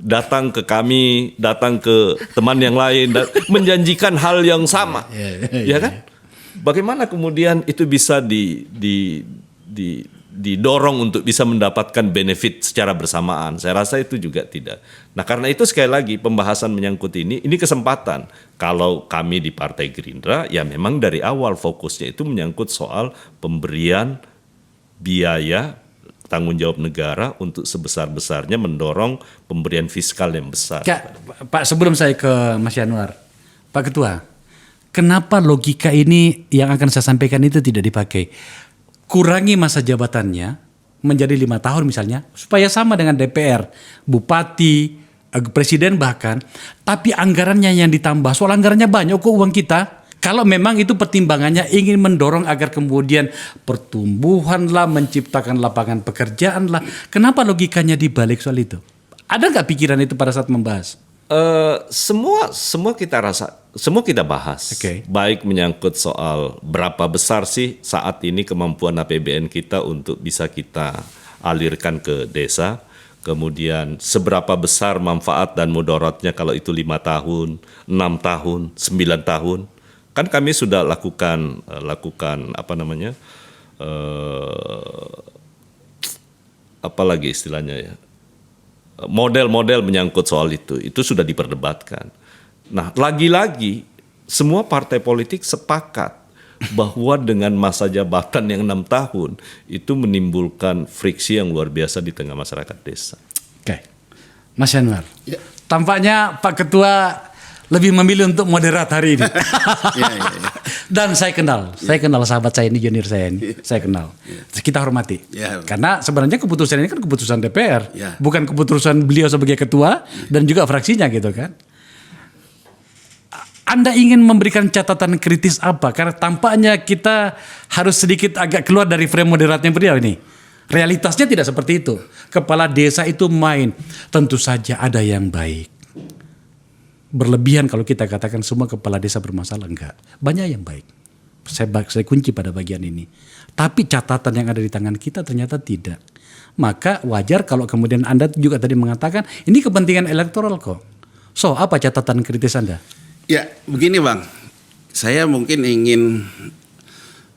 Datang ke kami, datang ke teman yang lain, dan menjanjikan hal yang sama. Ya kan? Bagaimana kemudian itu bisa didorong untuk bisa mendapatkan benefit secara bersamaan? Saya rasa itu juga tidak. Nah karena itu sekali lagi pembahasan menyangkut ini kesempatan. Kalau kami di Partai Gerindra ya memang dari awal fokusnya itu menyangkut soal pemberian biaya tanggung jawab negara untuk sebesar-besarnya mendorong pemberian fiskal yang besar. Pak, sebelum saya ke Mas Yanuar, Pak Ketua, kenapa logika ini yang akan saya sampaikan itu tidak dipakai? Kurangi masa jabatannya menjadi 5 tahun misalnya, supaya sama dengan DPR, bupati, presiden bahkan, tapi anggarannya yang ditambah. Soal anggarannya banyak kok uang kita. Kalau memang itu pertimbangannya ingin mendorong agar kemudian pertumbuhan lah, menciptakan lapangan pekerjaan lah, kenapa logikanya dibalik soal itu? Ada nggak pikiran itu pada saat membahas? Semua kita bahas. Oke. Baik menyangkut soal berapa besar sih saat ini kemampuan APBN kita untuk bisa kita alirkan ke desa. Kemudian seberapa besar manfaat dan mudaratnya kalau itu 5 tahun, 6 tahun, 9 tahun. Kan kami sudah lakukan apa namanya? Apa lagi istilahnya ya? Model-model menyangkut soal itu sudah diperdebatkan. Nah, lagi-lagi semua partai politik sepakat bahwa dengan masa jabatan yang 6 tahun itu menimbulkan friksi yang luar biasa di tengah masyarakat desa. Oke, Mas Yanuar, Ya. tampaknya Pak Ketua lebih memilih untuk moderat hari ini. Ya. Dan saya kenal sahabat saya ini, junior saya ini, saya kenal. Kita hormati. Ya. Karena sebenarnya keputusan ini kan keputusan DPR, Ya. bukan keputusan beliau sebagai ketua dan juga fraksinya gitu kan. Anda ingin memberikan catatan kritis apa? Karena tampaknya kita harus sedikit agak keluar dari frame moderatnya beliau ini. Realitasnya tidak seperti itu. Kepala desa itu main. Tentu saja ada yang baik. Berlebihan kalau kita katakan semua kepala desa bermasalah, enggak. Banyak yang baik. Saya kunci pada bagian ini. Tapi catatan yang ada di tangan kita ternyata tidak. Maka wajar kalau kemudian Anda juga tadi mengatakan ini kepentingan elektoral kok. So, apa catatan kritis Anda? Ya, begini Bang. Saya mungkin ingin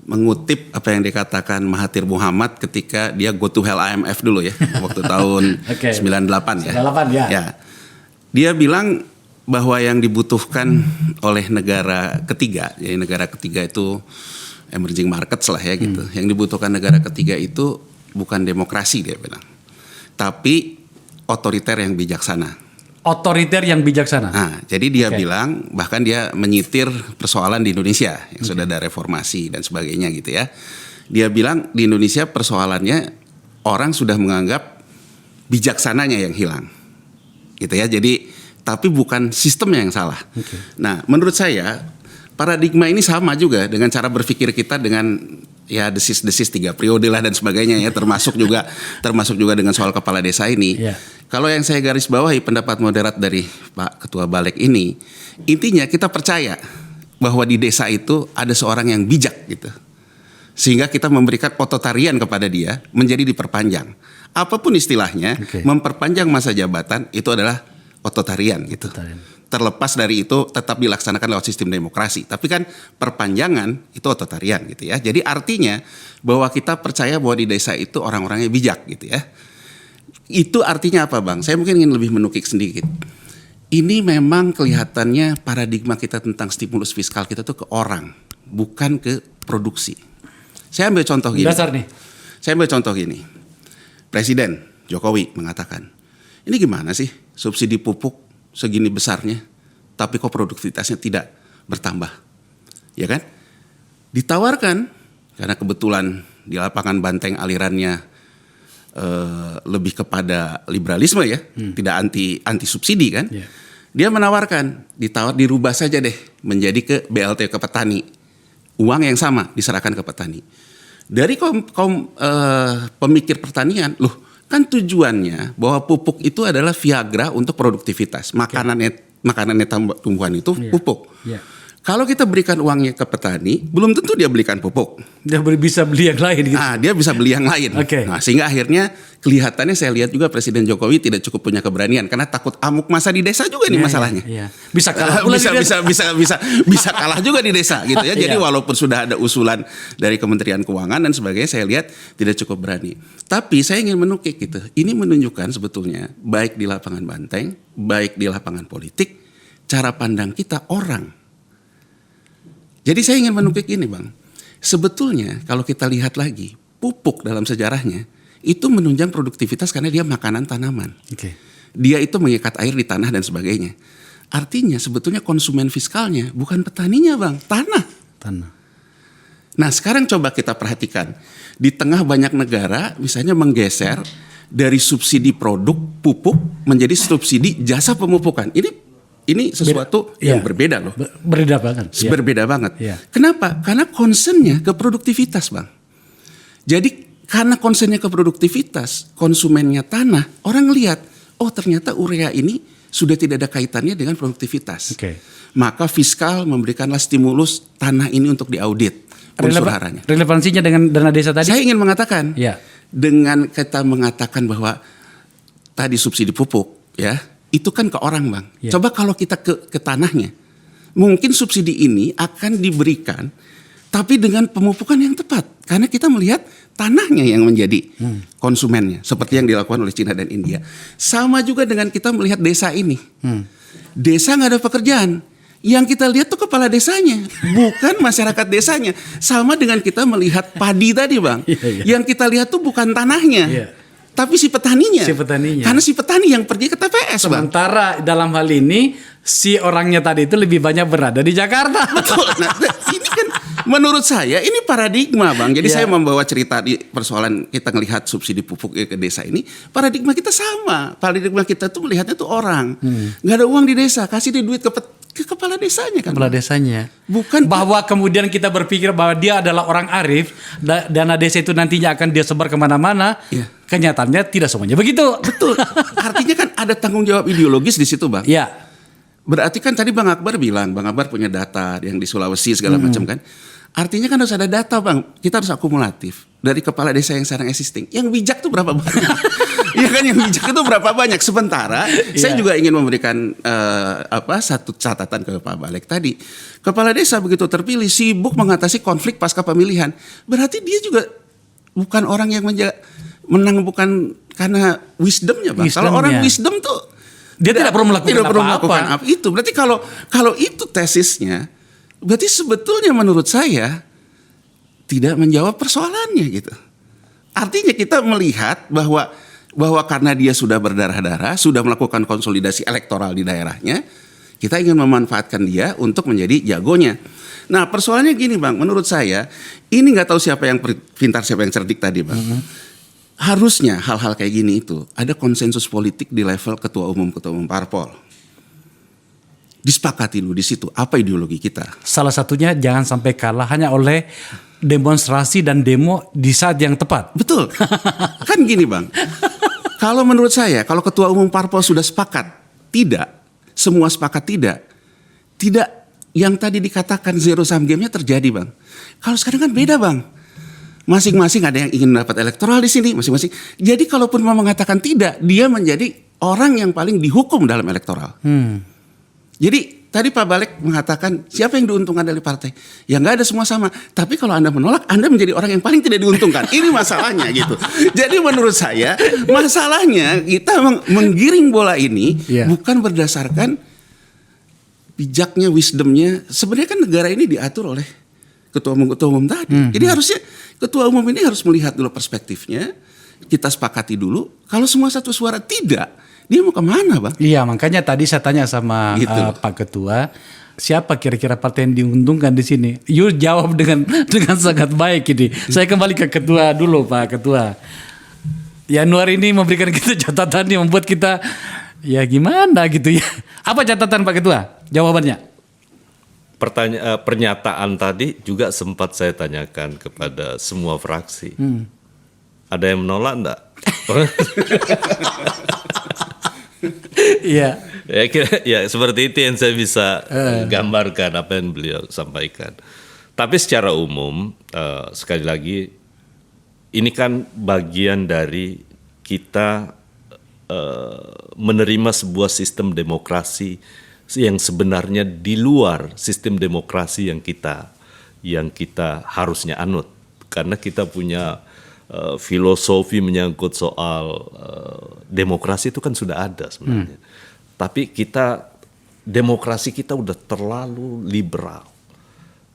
mengutip apa yang dikatakan Mahathir Muhammad ketika dia go to hell IMF dulu ya, waktu tahun Oke. 98 ya. 98 ya. Ya. Dia bilang bahwa yang dibutuhkan oleh negara ketiga, jadi negara ketiga itu emerging markets lah ya gitu. Yang dibutuhkan negara ketiga itu bukan demokrasi dia bilang, tapi otoriter yang bijaksana. Otoriter yang bijaksana. Nah, jadi dia Oke. bilang, bahkan dia menyitir persoalan di Indonesia yang sudah ada reformasi dan sebagainya gitu ya. Dia bilang di Indonesia persoalannya orang sudah menganggap bijaksananya yang hilang, gitu ya. Jadi tapi bukan sistemnya yang salah. Nah, menurut saya paradigma ini sama juga dengan cara berpikir kita dengan ya desis 3 periode lah dan sebagainya ya, termasuk juga dengan soal kepala desa ini. Iya. Kalau yang saya garis bawahi pendapat moderat dari Pak Ketua Balik ini, intinya kita percaya bahwa di desa itu ada seorang yang bijak gitu. Sehingga kita memberikan ototarian kepada dia menjadi diperpanjang. Apapun istilahnya, memperpanjang masa jabatan itu adalah ototarian gitu. Terlepas dari itu tetap dilaksanakan lewat sistem demokrasi. Tapi kan perpanjangan itu ototarian gitu ya. Jadi artinya bahwa kita percaya bahwa di desa itu orang-orangnya bijak gitu ya. Itu artinya apa Bang? Saya mungkin ingin lebih menukik sedikit. Ini memang kelihatannya paradigma kita tentang stimulus fiskal kita tuh ke orang, bukan ke produksi. Saya ambil contoh gini. Dasar nih. Saya ambil contoh gini. Presiden Jokowi mengatakan, ini gimana sih subsidi pupuk segini besarnya, tapi kok produktivitasnya tidak bertambah, ya kan? Ditawarkan karena kebetulan di lapangan Banteng alirannya lebih kepada liberalisme ya, tidak anti subsidi kan? Yeah. Dia menawarkan, dirubah saja deh menjadi ke BLT ke petani, uang yang sama diserahkan ke petani. Dari kaum pemikir pertanian, loh. Kan tujuannya bahwa pupuk itu adalah Viagra untuk produktivitas. Makanannya tumbuhan itu pupuk. Yeah. Kalau kita berikan uangnya ke petani, belum tentu dia belikan pupuk. Dia bisa beli yang lain gitu. Dia bisa beli yang lain. Nah, sehingga akhirnya kelihatannya saya lihat juga Presiden Jokowi tidak cukup punya keberanian karena takut amuk masa di desa juga nih masalahnya. Bisa kalah. bisa kalah juga di desa gitu ya. Jadi walaupun sudah ada usulan dari Kementerian Keuangan dan sebagainya, saya lihat tidak cukup berani. Tapi saya ingin menukik gitu. Ini menunjukkan sebetulnya baik di lapangan Banteng, baik di lapangan politik, cara pandang kita orang. Jadi saya ingin menukik ini Bang. Sebetulnya kalau kita lihat lagi, pupuk dalam sejarahnya itu menunjang produktivitas karena dia makanan tanaman. Dia itu mengikat air di tanah dan sebagainya. Artinya sebetulnya konsumen fiskalnya bukan petaninya Bang, tanah. Nah sekarang coba kita perhatikan. Di tengah banyak negara misalnya menggeser dari subsidi produk pupuk menjadi subsidi jasa pemupukan. Ini sesuatu yang berbeda loh. Berbeda banget. Berbeda banget. Kenapa? Karena concernnya ke produktivitas Bang. Jadi karena concernnya ke produktivitas, konsumennya tanah, orang ngelihat, oh ternyata urea ini sudah tidak ada kaitannya dengan produktivitas. Maka fiskal memberikanlah stimulus tanah ini untuk diaudit unsur haranya. Relevansinya dengan dana desa tadi? Saya ingin mengatakan, dengan kita mengatakan bahwa tadi subsidi pupuk ya, itu kan ke orang Bang. Coba kalau kita ke tanahnya, mungkin subsidi ini akan diberikan tapi dengan pemupukan yang tepat. Karena kita melihat tanahnya yang menjadi konsumennya. Seperti yang dilakukan oleh Cina dan India. Sama juga dengan kita melihat desa ini. Desa nggak ada pekerjaan. Yang kita lihat tuh kepala desanya, bukan masyarakat desanya. Sama dengan kita melihat padi tadi Bang. Yang kita lihat tuh bukan tanahnya. Tapi si petaninya. Karena si petani yang pergi ke TPS Bang. Sementara dalam hal ini si orangnya tadi itu lebih banyak berada di Jakarta. Betul. Nah, ini kan menurut saya ini paradigma Bang. Jadi saya membawa cerita di persoalan kita ngelihat subsidi pupuk ke desa ini. Paradigma kita sama. Paradigma kita tuh melihatnya tuh orang. Nggak ada uang di desa, kasih dia duit ke kepala desanya kan. Kepala desanya. Bukan bahwa kemudian kita berpikir bahwa dia adalah orang arif, dana desa itu nantinya akan dia sebar kemana-mana. Kenyataannya tidak semuanya begitu. Betul. Artinya kan ada tanggung jawab ideologis di situ Bang. Berarti kan tadi Bang Akbar bilang, Bang Akbar punya data yang di Sulawesi segala macam kan. Artinya kan harus ada data Bang. Kita harus akumulatif. Dari kepala desa yang sekarang existing. Yang bijak tuh berapa banyak? Iya kan, yang bijak itu berapa banyak? Sementara saya juga ingin memberikan satu catatan ke Pak Balik tadi. Kepala desa begitu terpilih sibuk mengatasi konflik pasca pemilihan. Berarti dia juga bukan orang yang menang bukan karena wisdomnya Bang. Kalau orang wisdom tuh dia tidak perlu melakukan apa-apa. Itu berarti kalau itu tesisnya, berarti sebetulnya menurut saya tidak menjawab persoalannya gitu. Artinya kita melihat bahwa karena dia sudah berdarah-darah, sudah melakukan konsolidasi elektoral di daerahnya, kita ingin memanfaatkan dia untuk menjadi jagonya. Nah persoalannya gini Bang, menurut saya ini nggak tahu siapa yang pintar siapa yang cerdik tadi Bang. Harusnya hal-hal kayak gini itu ada konsensus politik di level ketua umum parpol. disepakati dulu di situ apa ideologi kita. Salah satunya jangan sampai kalah hanya oleh demonstrasi dan demo di saat yang tepat. Betul. Kan gini Bang, kalau menurut saya, kalau ketua umum parpol sudah sepakat, tidak, semua sepakat tidak yang tadi dikatakan zero sum game-nya terjadi Bang. Kalau sekarang kan beda Bang. Masing-masing ada yang ingin dapat elektoral di sini, masing-masing. Jadi kalaupun mau mengatakan tidak, dia menjadi orang yang paling dihukum dalam elektoral. Jadi tadi Pak Balek mengatakan siapa yang diuntungkan dari partai? Ya nggak ada, semua sama. Tapi kalau Anda menolak, Anda menjadi orang yang paling tidak diuntungkan. Ini masalahnya gitu. Jadi menurut saya masalahnya kita menggiring bola ini bukan berdasarkan bijaknya, wisdomnya. Sebenarnya kan negara ini diatur oleh ketua umum tadi. Jadi harusnya ketua umum ini harus melihat dulu perspektifnya. Kita sepakati dulu. Kalau semua satu suara tidak, dia mau kemana Bang? Iya, makanya tadi saya tanya sama Pak Ketua, siapa kira-kira partai yang diuntungkan di sini? You jawab dengan sangat baik ini. Saya kembali ke Ketua dulu Pak Ketua. Januari ini memberikan kita catatan yang membuat kita ya gimana gitu ya. Apa catatan Pak Ketua? Jawabannya? Pernyataan tadi juga sempat saya tanyakan kepada semua fraksi. Ada yang menolak enggak? Iya. Ya seperti itu yang saya bisa gambarkan apa yang beliau sampaikan. Tapi secara umum sekali lagi ini kan bagian dari kita menerima sebuah sistem demokrasi yang sebenarnya di luar sistem demokrasi yang kita harusnya anut, karena kita punya filosofi menyangkut soal demokrasi itu kan sudah ada sebenarnya. Tapi demokrasi kita udah terlalu liberal.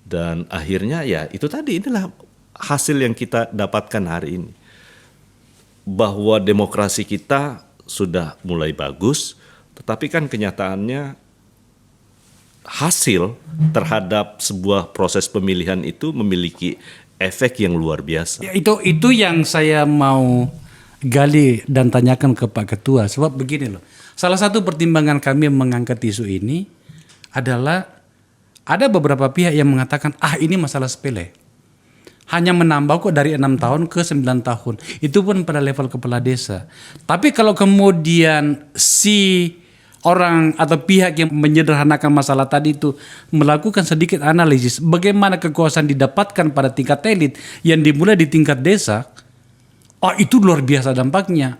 Dan akhirnya ya itu tadi, inilah hasil yang kita dapatkan hari ini. Bahwa demokrasi kita sudah mulai bagus, tetapi kan kenyataannya hasil terhadap sebuah proses pemilihan itu memiliki efek yang luar biasa. Ya, itu yang saya mau gali dan tanyakan ke Pak Ketua. Sebab begini loh, salah satu pertimbangan kami mengangkat isu ini adalah ada beberapa pihak yang mengatakan ini masalah sepele. Hanya menambah kok dari 6 tahun ke 9 tahun. Itu pun pada level kepala desa. Tapi kalau kemudian si orang atau pihak yang menyederhanakan masalah tadi itu melakukan sedikit analisis bagaimana kekuasaan didapatkan pada tingkat elit yang dimulai di tingkat desa, itu luar biasa dampaknya.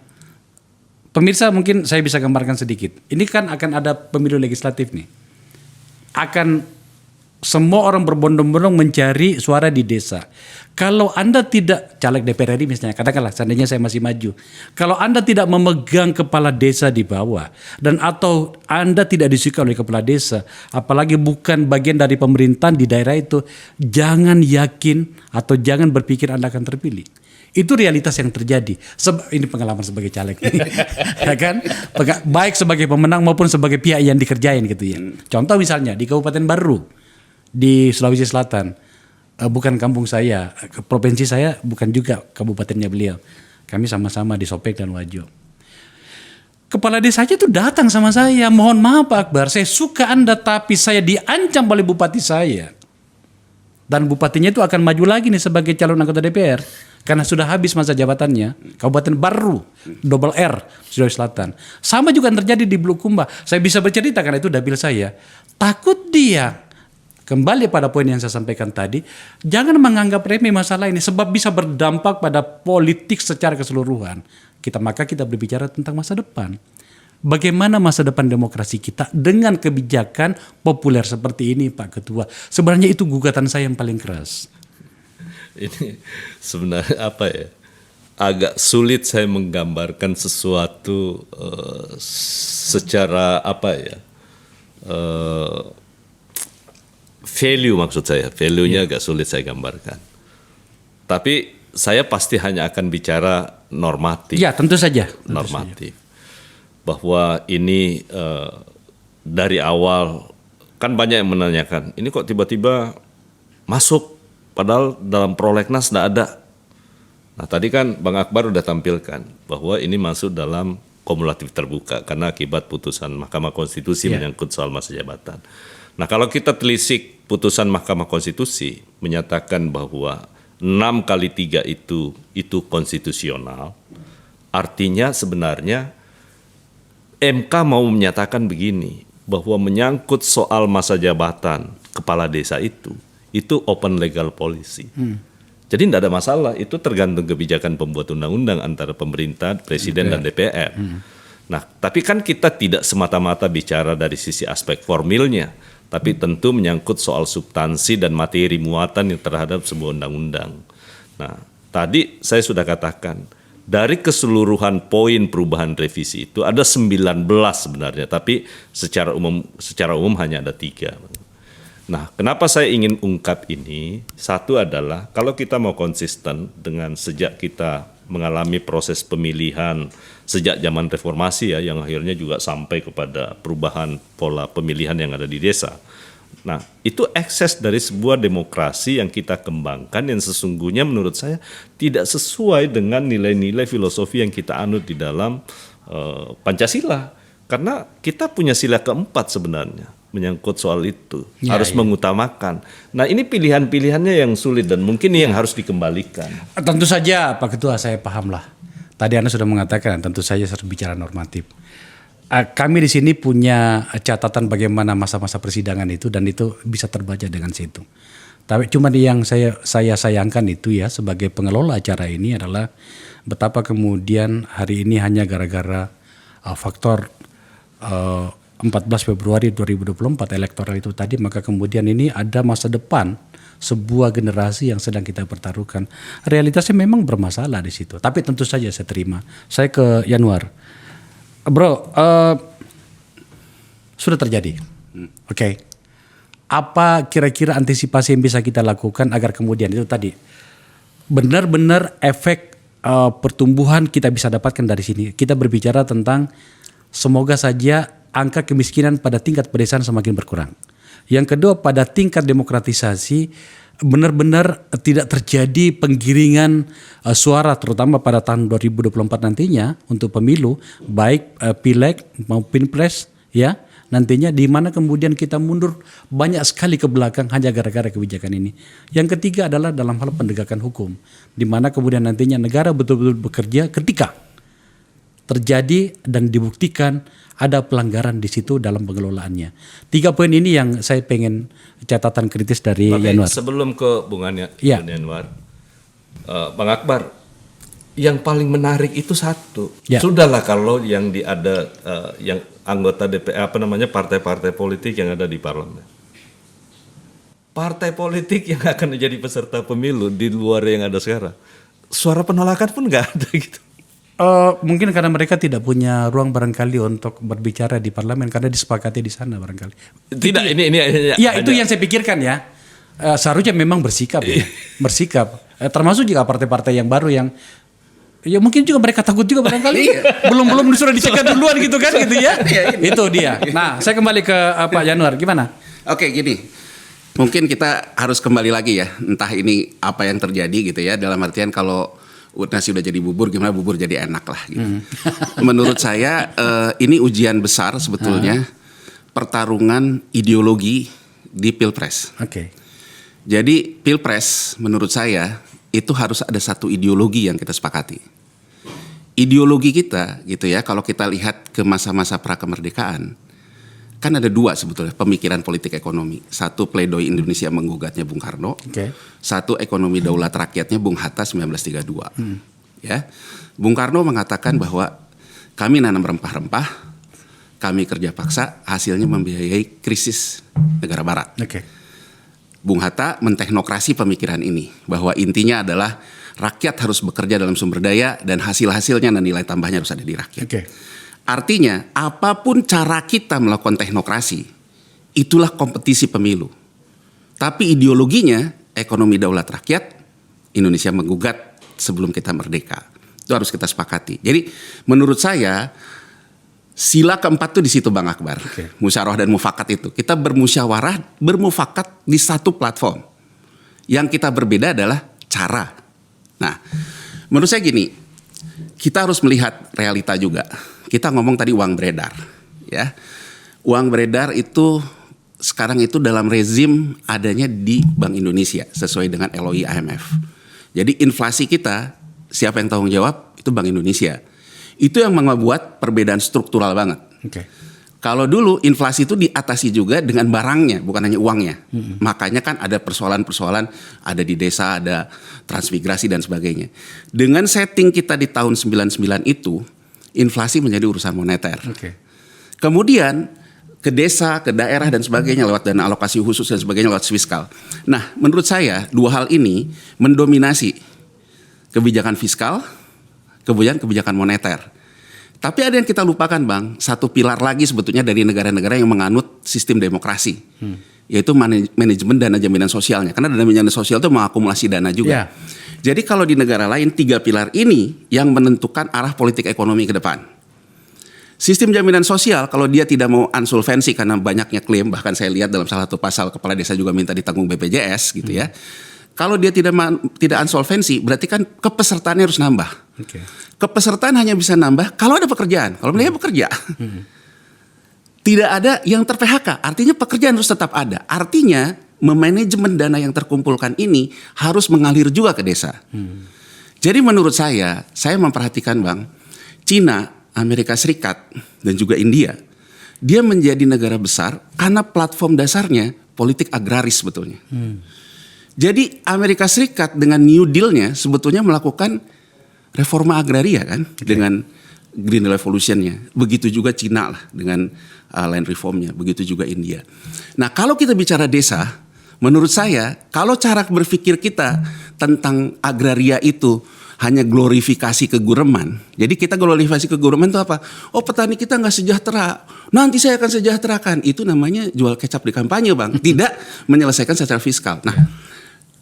Pemirsa, mungkin saya bisa gambarkan sedikit. Ini kan akan ada pemilu legislatif nih. Akan semua orang berbondong-bondong mencari suara di desa. Kalau Anda tidak, caleg DPR RI misalnya, katakanlah seandainya saya masih maju. Kalau Anda tidak memegang kepala desa di bawah, dan atau Anda tidak disukai oleh kepala desa, apalagi bukan bagian dari pemerintahan di daerah itu, jangan yakin atau jangan berpikir Anda akan terpilih. Itu realitas yang terjadi. Ini pengalaman sebagai caleg, ya kan? Baik sebagai pemenang maupun sebagai pihak yang dikerjain gitu ya. Contoh misalnya di Kabupaten Baru di Sulawesi Selatan, bukan kampung saya, provinsi saya bukan juga kabupatennya beliau. Kami sama-sama di Sopek dan Wajo. Kepala desanya itu datang sama saya, mohon maaf Pak Akbar, saya suka Anda tapi saya diancam oleh bupati saya. Dan bupatinya itu akan maju lagi nih sebagai calon anggota DPR. Karena sudah habis masa jabatannya. Kabupaten Baru, double R, Sulawesi Selatan. Sama juga yang terjadi di Bulukumba. Saya bisa bercerita karena itu dapil saya. Takut dia. Kembali pada poin yang saya sampaikan tadi, jangan menganggap remeh masalah ini sebab bisa berdampak pada politik secara keseluruhan. Maka kita berbicara tentang masa depan. Bagaimana masa depan demokrasi kita dengan kebijakan populer seperti ini Pak Ketua. Sebenarnya itu gugatan saya yang paling keras. Ini sebenarnya apa ya? Agak sulit saya menggambarkan sesuatu secara apa ya? Value maksud saya, value-nya agak sulit saya gambarkan. Tapi saya pasti hanya akan bicara normatif. Ya, tentu saja. Normatif. Bahwa ini dari awal kan banyak yang menanyakan, ini kok tiba-tiba masuk padahal dalam prolegnas tidak ada. Nah tadi kan Bang Akbar udah tampilkan bahwa ini masuk dalam kumulatif terbuka karena akibat putusan Mahkamah Konstitusi menyangkut soal masa jabatan. Nah, kalau kita telisik putusan Mahkamah Konstitusi menyatakan bahwa 6x3 itu konstitusional, artinya sebenarnya MK mau menyatakan begini, bahwa menyangkut soal masa jabatan kepala desa itu open legal policy. Jadi tidak ada masalah, itu tergantung kebijakan pembuat undang-undang antara pemerintah, presiden dan DPR. Nah, tapi kan kita tidak semata-mata bicara dari sisi aspek formilnya, tapi tentu menyangkut soal substansi dan materi muatan yang terhadap sebuah undang-undang. Nah, tadi saya sudah katakan, dari keseluruhan poin perubahan revisi itu ada 19 sebenarnya, tapi secara umum hanya ada 3. Nah, kenapa saya ingin ungkap ini? Satu adalah kalau kita mau konsisten dengan sejak kita mengalami proses pemilihan sejak zaman reformasi ya, yang akhirnya juga sampai kepada perubahan pola pemilihan yang ada di desa. Nah, itu ekses dari sebuah demokrasi yang kita kembangkan yang sesungguhnya menurut saya tidak sesuai dengan nilai-nilai filosofi yang kita anut di dalam Pancasila. Karena kita punya sila keempat sebenarnya menyangkut soal itu, harus mengutamakan. Nah, ini pilihan-pilihannya yang sulit dan mungkin yang harus dikembalikan. Tentu saja Pak Ketua, saya paham lah. Tadi Anda sudah mengatakan tentu saja harus bicara normatif. Kami di sini punya catatan bagaimana masa-masa persidangan itu dan itu bisa terbaca dengan situ. Tapi cuma yang saya sayangkan itu ya sebagai pengelola acara ini adalah betapa kemudian hari ini hanya gara-gara faktor 14 Februari 2024 elektoral itu tadi, maka kemudian ini ada masa depan sebuah generasi yang sedang kita pertaruhkan. Realitasnya memang bermasalah di situ. Tapi tentu saja saya terima. Saya ke Yanuar. Bro, sudah terjadi. Oke. Apa kira-kira antisipasi yang bisa kita lakukan agar kemudian itu tadi benar-benar efek pertumbuhan kita bisa dapatkan dari sini. Kita berbicara tentang semoga saja angka kemiskinan pada tingkat pedesaan semakin berkurang. Yang kedua, pada tingkat demokratisasi benar-benar tidak terjadi penggiringan suara terutama pada tahun 2024 nantinya untuk pemilu baik pileg maupun pilpres ya. Nantinya di mana kemudian kita mundur banyak sekali ke belakang hanya gara-gara kebijakan ini. Yang ketiga adalah dalam hal penegakan hukum, di mana kemudian nantinya negara betul-betul bekerja ketika terjadi dan dibuktikan ada pelanggaran di situ dalam pengelolaannya. 3 poin ini yang saya pengen catatan kritis dari Yanuar. Sebelum ke Bung Yanuar, Bang Akbar, yang paling menarik itu satu. Ya. Sudahlah kalau yang yang anggota DPR partai-partai politik yang ada di parlemen. Partai politik yang akan menjadi peserta pemilu di luar yang ada sekarang, suara penolakan pun nggak ada gitu. Mungkin karena mereka tidak punya ruang barangkali untuk berbicara di parlemen karena disepakati di sana barangkali. Tidak, ini ya itu yang saya pikirkan ya. Seharusnya memang bersikap ya. Bersikap. Termasuk juga partai-partai yang baru yang ya mungkin juga mereka takut juga barangkali. belum sudah dicegat duluan gitu kan gitu ya. Itu dia. Nah, saya kembali ke Pak Yanuar, gimana? Oke, gini. Mungkin kita harus kembali lagi ya. Entah ini apa yang terjadi gitu ya. Dalam artian kalau nasi udah jadi bubur, gimana bubur jadi enak lah gitu. Menurut saya ini ujian besar sebetulnya pertarungan ideologi di Pilpres. Oke. Jadi Pilpres menurut saya itu harus ada satu ideologi yang kita sepakati. Ideologi kita gitu ya, kalau kita lihat ke masa-masa prakemerdekaan, kan ada 2 sebetulnya pemikiran politik ekonomi. Satu pledoi Indonesia menggugatnya Bung Karno. Satu ekonomi daulat rakyatnya Bung Hatta 1932. Ya. Bung Karno mengatakan bahwa kami nanam rempah-rempah, kami kerja paksa, hasilnya membiayai krisis negara barat. Bung Hatta menteknokrasi pemikiran ini, bahwa intinya adalah rakyat harus bekerja dalam sumber daya dan hasil-hasilnya dan nilai tambahnya harus ada di rakyat. Artinya apapun cara kita melakukan teknokrasi, itulah kompetisi pemilu. Tapi ideologinya ekonomi daulat rakyat, Indonesia menggugat sebelum kita merdeka. Itu harus kita sepakati. Jadi menurut saya sila keempat tuh di situ Bang Akbar. Musyawarah dan mufakat itu. Kita bermusyawarah, bermufakat di satu platform. Yang kita berbeda adalah cara. Nah, menurut saya gini, kita harus melihat realita juga. Kita ngomong tadi uang beredar, ya. Uang beredar itu sekarang itu dalam rezim adanya di Bank Indonesia sesuai dengan LOI IMF. Jadi inflasi kita, siapa yang tanggung jawab? Itu Bank Indonesia. Itu yang membuat perbedaan struktural banget. Oke. Kalau dulu inflasi itu diatasi juga dengan barangnya, bukan hanya uangnya. Makanya kan ada persoalan-persoalan, ada di desa, ada transmigrasi dan sebagainya. Dengan setting kita di tahun 99 itu, inflasi menjadi urusan moneter. Oke. Kemudian ke desa, ke daerah dan sebagainya lewat dana alokasi khusus dan sebagainya lewat fiskal. Nah, menurut saya dua hal ini mendominasi kebijakan fiskal, kemudian kebijakan moneter. Tapi ada yang kita lupakan, Bang, satu pilar lagi sebetulnya dari negara-negara yang menganut sistem demokrasi, yaitu manajemen dana jaminan sosialnya. Karena dana jaminan sosial itu mengakumulasi dana juga. Jadi kalau di negara lain 3 pilar ini yang menentukan arah politik ekonomi ke depan. Sistem jaminan sosial kalau dia tidak mau insolvensi karena banyaknya klaim, bahkan saya lihat dalam salah satu pasal kepala desa juga minta ditanggung BPJS gitu ya. Kalau dia tidak insolvensi, berarti kan kepesertaannya harus nambah. Oke. Kepesertaan hanya bisa nambah kalau ada pekerjaan. Kalau mereka bekerja, tidak ada yang ter-PHK. Artinya pekerjaan harus tetap ada. Artinya memanajemen dana yang terkumpulkan ini harus mengalir juga ke desa. Jadi menurut saya memperhatikan, Bang, Cina, Amerika Serikat dan juga India, dia menjadi negara besar karena platform dasarnya politik agraris sebetulnya. Jadi Amerika Serikat dengan New Deal-nya sebetulnya melakukan reforma agraria kan, dengan Green Revolution-nya. Begitu juga Cina lah dengan land reform-nya, begitu juga India. Nah, kalau kita bicara desa, menurut saya kalau cara berpikir kita tentang agraria itu hanya glorifikasi kegureman. Jadi kita glorifikasi kegureman itu apa? Oh, petani kita nggak sejahtera. Nanti saya akan sejahterakan. Itu namanya jual kecap di kampanye, Bang. Tidak menyelesaikan secara fiskal. Nah,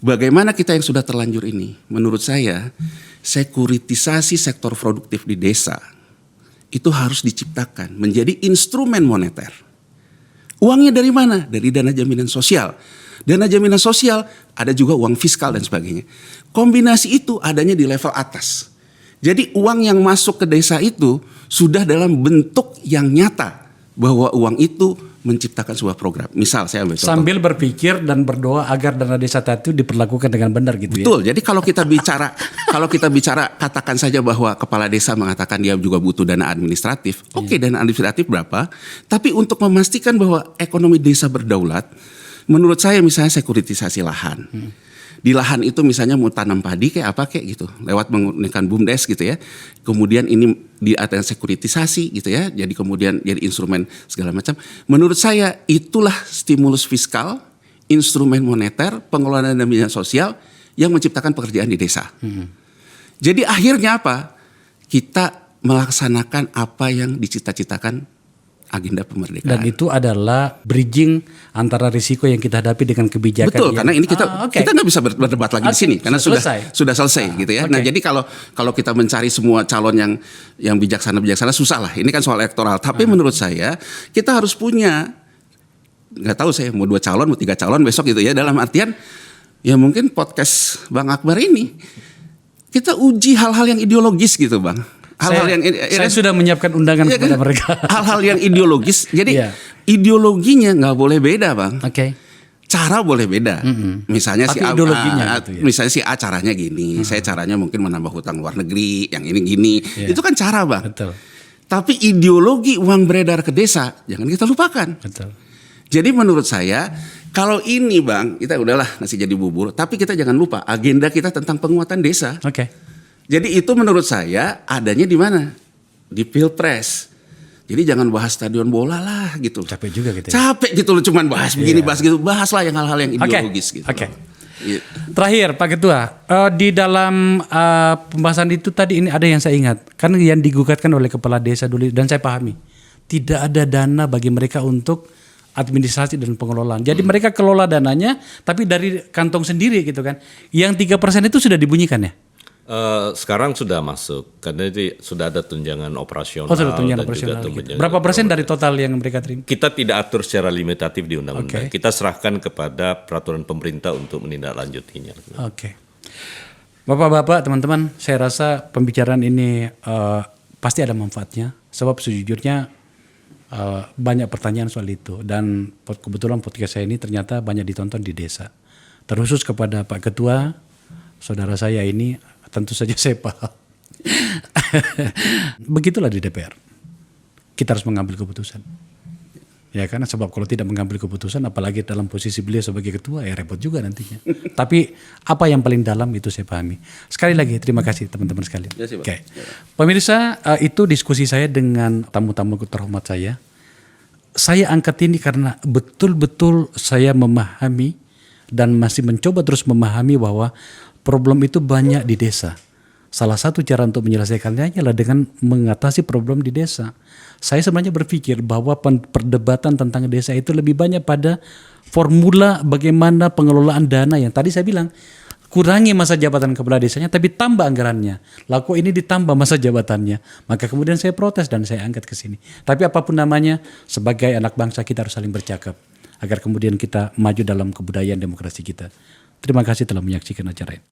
bagaimana kita yang sudah terlanjur ini? Menurut saya, sekuritisasi sektor produktif di desa itu harus diciptakan menjadi instrumen moneter. Uangnya dari mana? Dari dana jaminan sosial. Dana jaminan sosial ada juga uang fiskal dan sebagainya. Kombinasi itu adanya di level atas. Jadi uang yang masuk ke desa itu sudah dalam bentuk yang nyata bahwa uang itu menciptakan sebuah program. Misal saya ambil contoh. Sambil berpikir dan berdoa agar dana desa itu diperlakukan dengan benar gitu. Betul. Ya. Jadi kalau kita bicara katakan saja bahwa kepala desa mengatakan dia juga butuh dana administratif. Oke, dana administratif berapa? Tapi untuk memastikan bahwa ekonomi desa berdaulat, menurut saya misalnya sekuritisasi lahan. Di lahan itu misalnya mau tanam padi kayak apa kayak gitu, lewat menggunakan BUMDes gitu ya. Kemudian ini diadakan sekuritisasi gitu ya. Jadi kemudian jadi instrumen segala macam. Menurut saya itulah stimulus fiskal, instrumen moneter, pengelolaan dana jaminan sosial yang menciptakan pekerjaan di desa. Jadi akhirnya apa? Kita melaksanakan apa yang dicita-citakan agenda pemerdekaan. Dan itu adalah bridging antara risiko yang kita hadapi dengan kebijakan. Betul, karena ini kita nggak bisa berdebat lagi di sini karena sudah selesai gitu ya. Nah, jadi kalau kita mencari semua calon yang bijaksana susah lah. Ini kan soal elektoral. Tapi menurut saya kita harus punya, nggak tahu saya mau 2 calon, mau 3 calon besok gitu ya. Dalam artian ya mungkin podcast Bang Akbar ini kita uji hal-hal yang ideologis gitu, Bang. Saya sudah menyiapkan undangan kepada mereka. Hal-hal yang ideologis. Jadi ideologinya nggak boleh beda, Bang. Oke. Cara boleh beda. Misalnya tapi si A, ideologinya gitu ya. misalnya si A caranya gini, saya caranya mungkin menambah hutang luar negeri, yang ini gini. Itu kan cara, Bang. Betul. Tapi ideologi uang beredar ke desa jangan kita lupakan. Betul. Jadi menurut saya kalau ini, Bang, kita udahlah nasi jadi bubur, tapi kita jangan lupa agenda kita tentang penguatan desa. Oke. Jadi itu menurut saya adanya di mana? Di Pilpres. Jadi jangan bahas stadion bola lah gitu. Capek juga gitu ya. Capek gitu loh cuman bahas begini, bahas gitu. Bahaslah yang hal-hal yang ideologis gitu. Oke. Terakhir Pak Ketua, di dalam pembahasan itu tadi ini ada yang saya ingat. Kan yang digugatkan oleh kepala desa dulu dan saya pahami. Tidak ada dana bagi mereka untuk administrasi dan pengelolaan. Jadi mereka kelola dananya tapi dari kantong sendiri gitu kan. Yang 3% itu sudah dibunyikan ya? Sekarang sudah masuk karena itu sudah ada tunjangan operasional. Oh, sudah tunjangan operasional. Gitu. Berapa persen dari total yang mereka terima? Kita tidak atur secara limitatif di undang-undang. Kita serahkan kepada peraturan pemerintah untuk menindaklanjutinya. Oke. Bapak-bapak, teman-teman, saya rasa pembicaraan ini pasti ada manfaatnya. Sebab sejujurnya banyak pertanyaan soal itu. Dan kebetulan podcast saya ini ternyata banyak ditonton di desa. Terkhusus kepada Pak Ketua, saudara saya ini, tentu saja saya paham. Begitulah di DPR. Kita harus mengambil keputusan. Ya karena sebab kalau tidak mengambil keputusan, apalagi dalam posisi beliau sebagai ketua, ya repot juga nantinya. Tapi apa yang paling dalam itu saya pahami. Sekali lagi terima kasih teman-teman sekalian. Oke. Pemirsa, itu diskusi saya dengan tamu-tamu terhormat saya. Saya angkat ini karena betul-betul saya memahami dan masih mencoba terus memahami bahwa problem itu banyak di desa. Salah satu cara untuk menyelesaikannya adalah dengan mengatasi problem di desa. Saya sebenarnya berpikir bahwa perdebatan tentang desa itu lebih banyak pada formula bagaimana pengelolaan dana yang tadi saya bilang. Kurangi masa jabatan kepala desanya tapi tambah anggarannya. Laku ini ditambah masa jabatannya. Maka kemudian saya protes dan saya angkat ke sini. Tapi apapun namanya, sebagai anak bangsa kita harus saling bercakap. Agar kemudian kita maju dalam kebudayaan demokrasi kita. Terima kasih telah menyaksikan acara ini.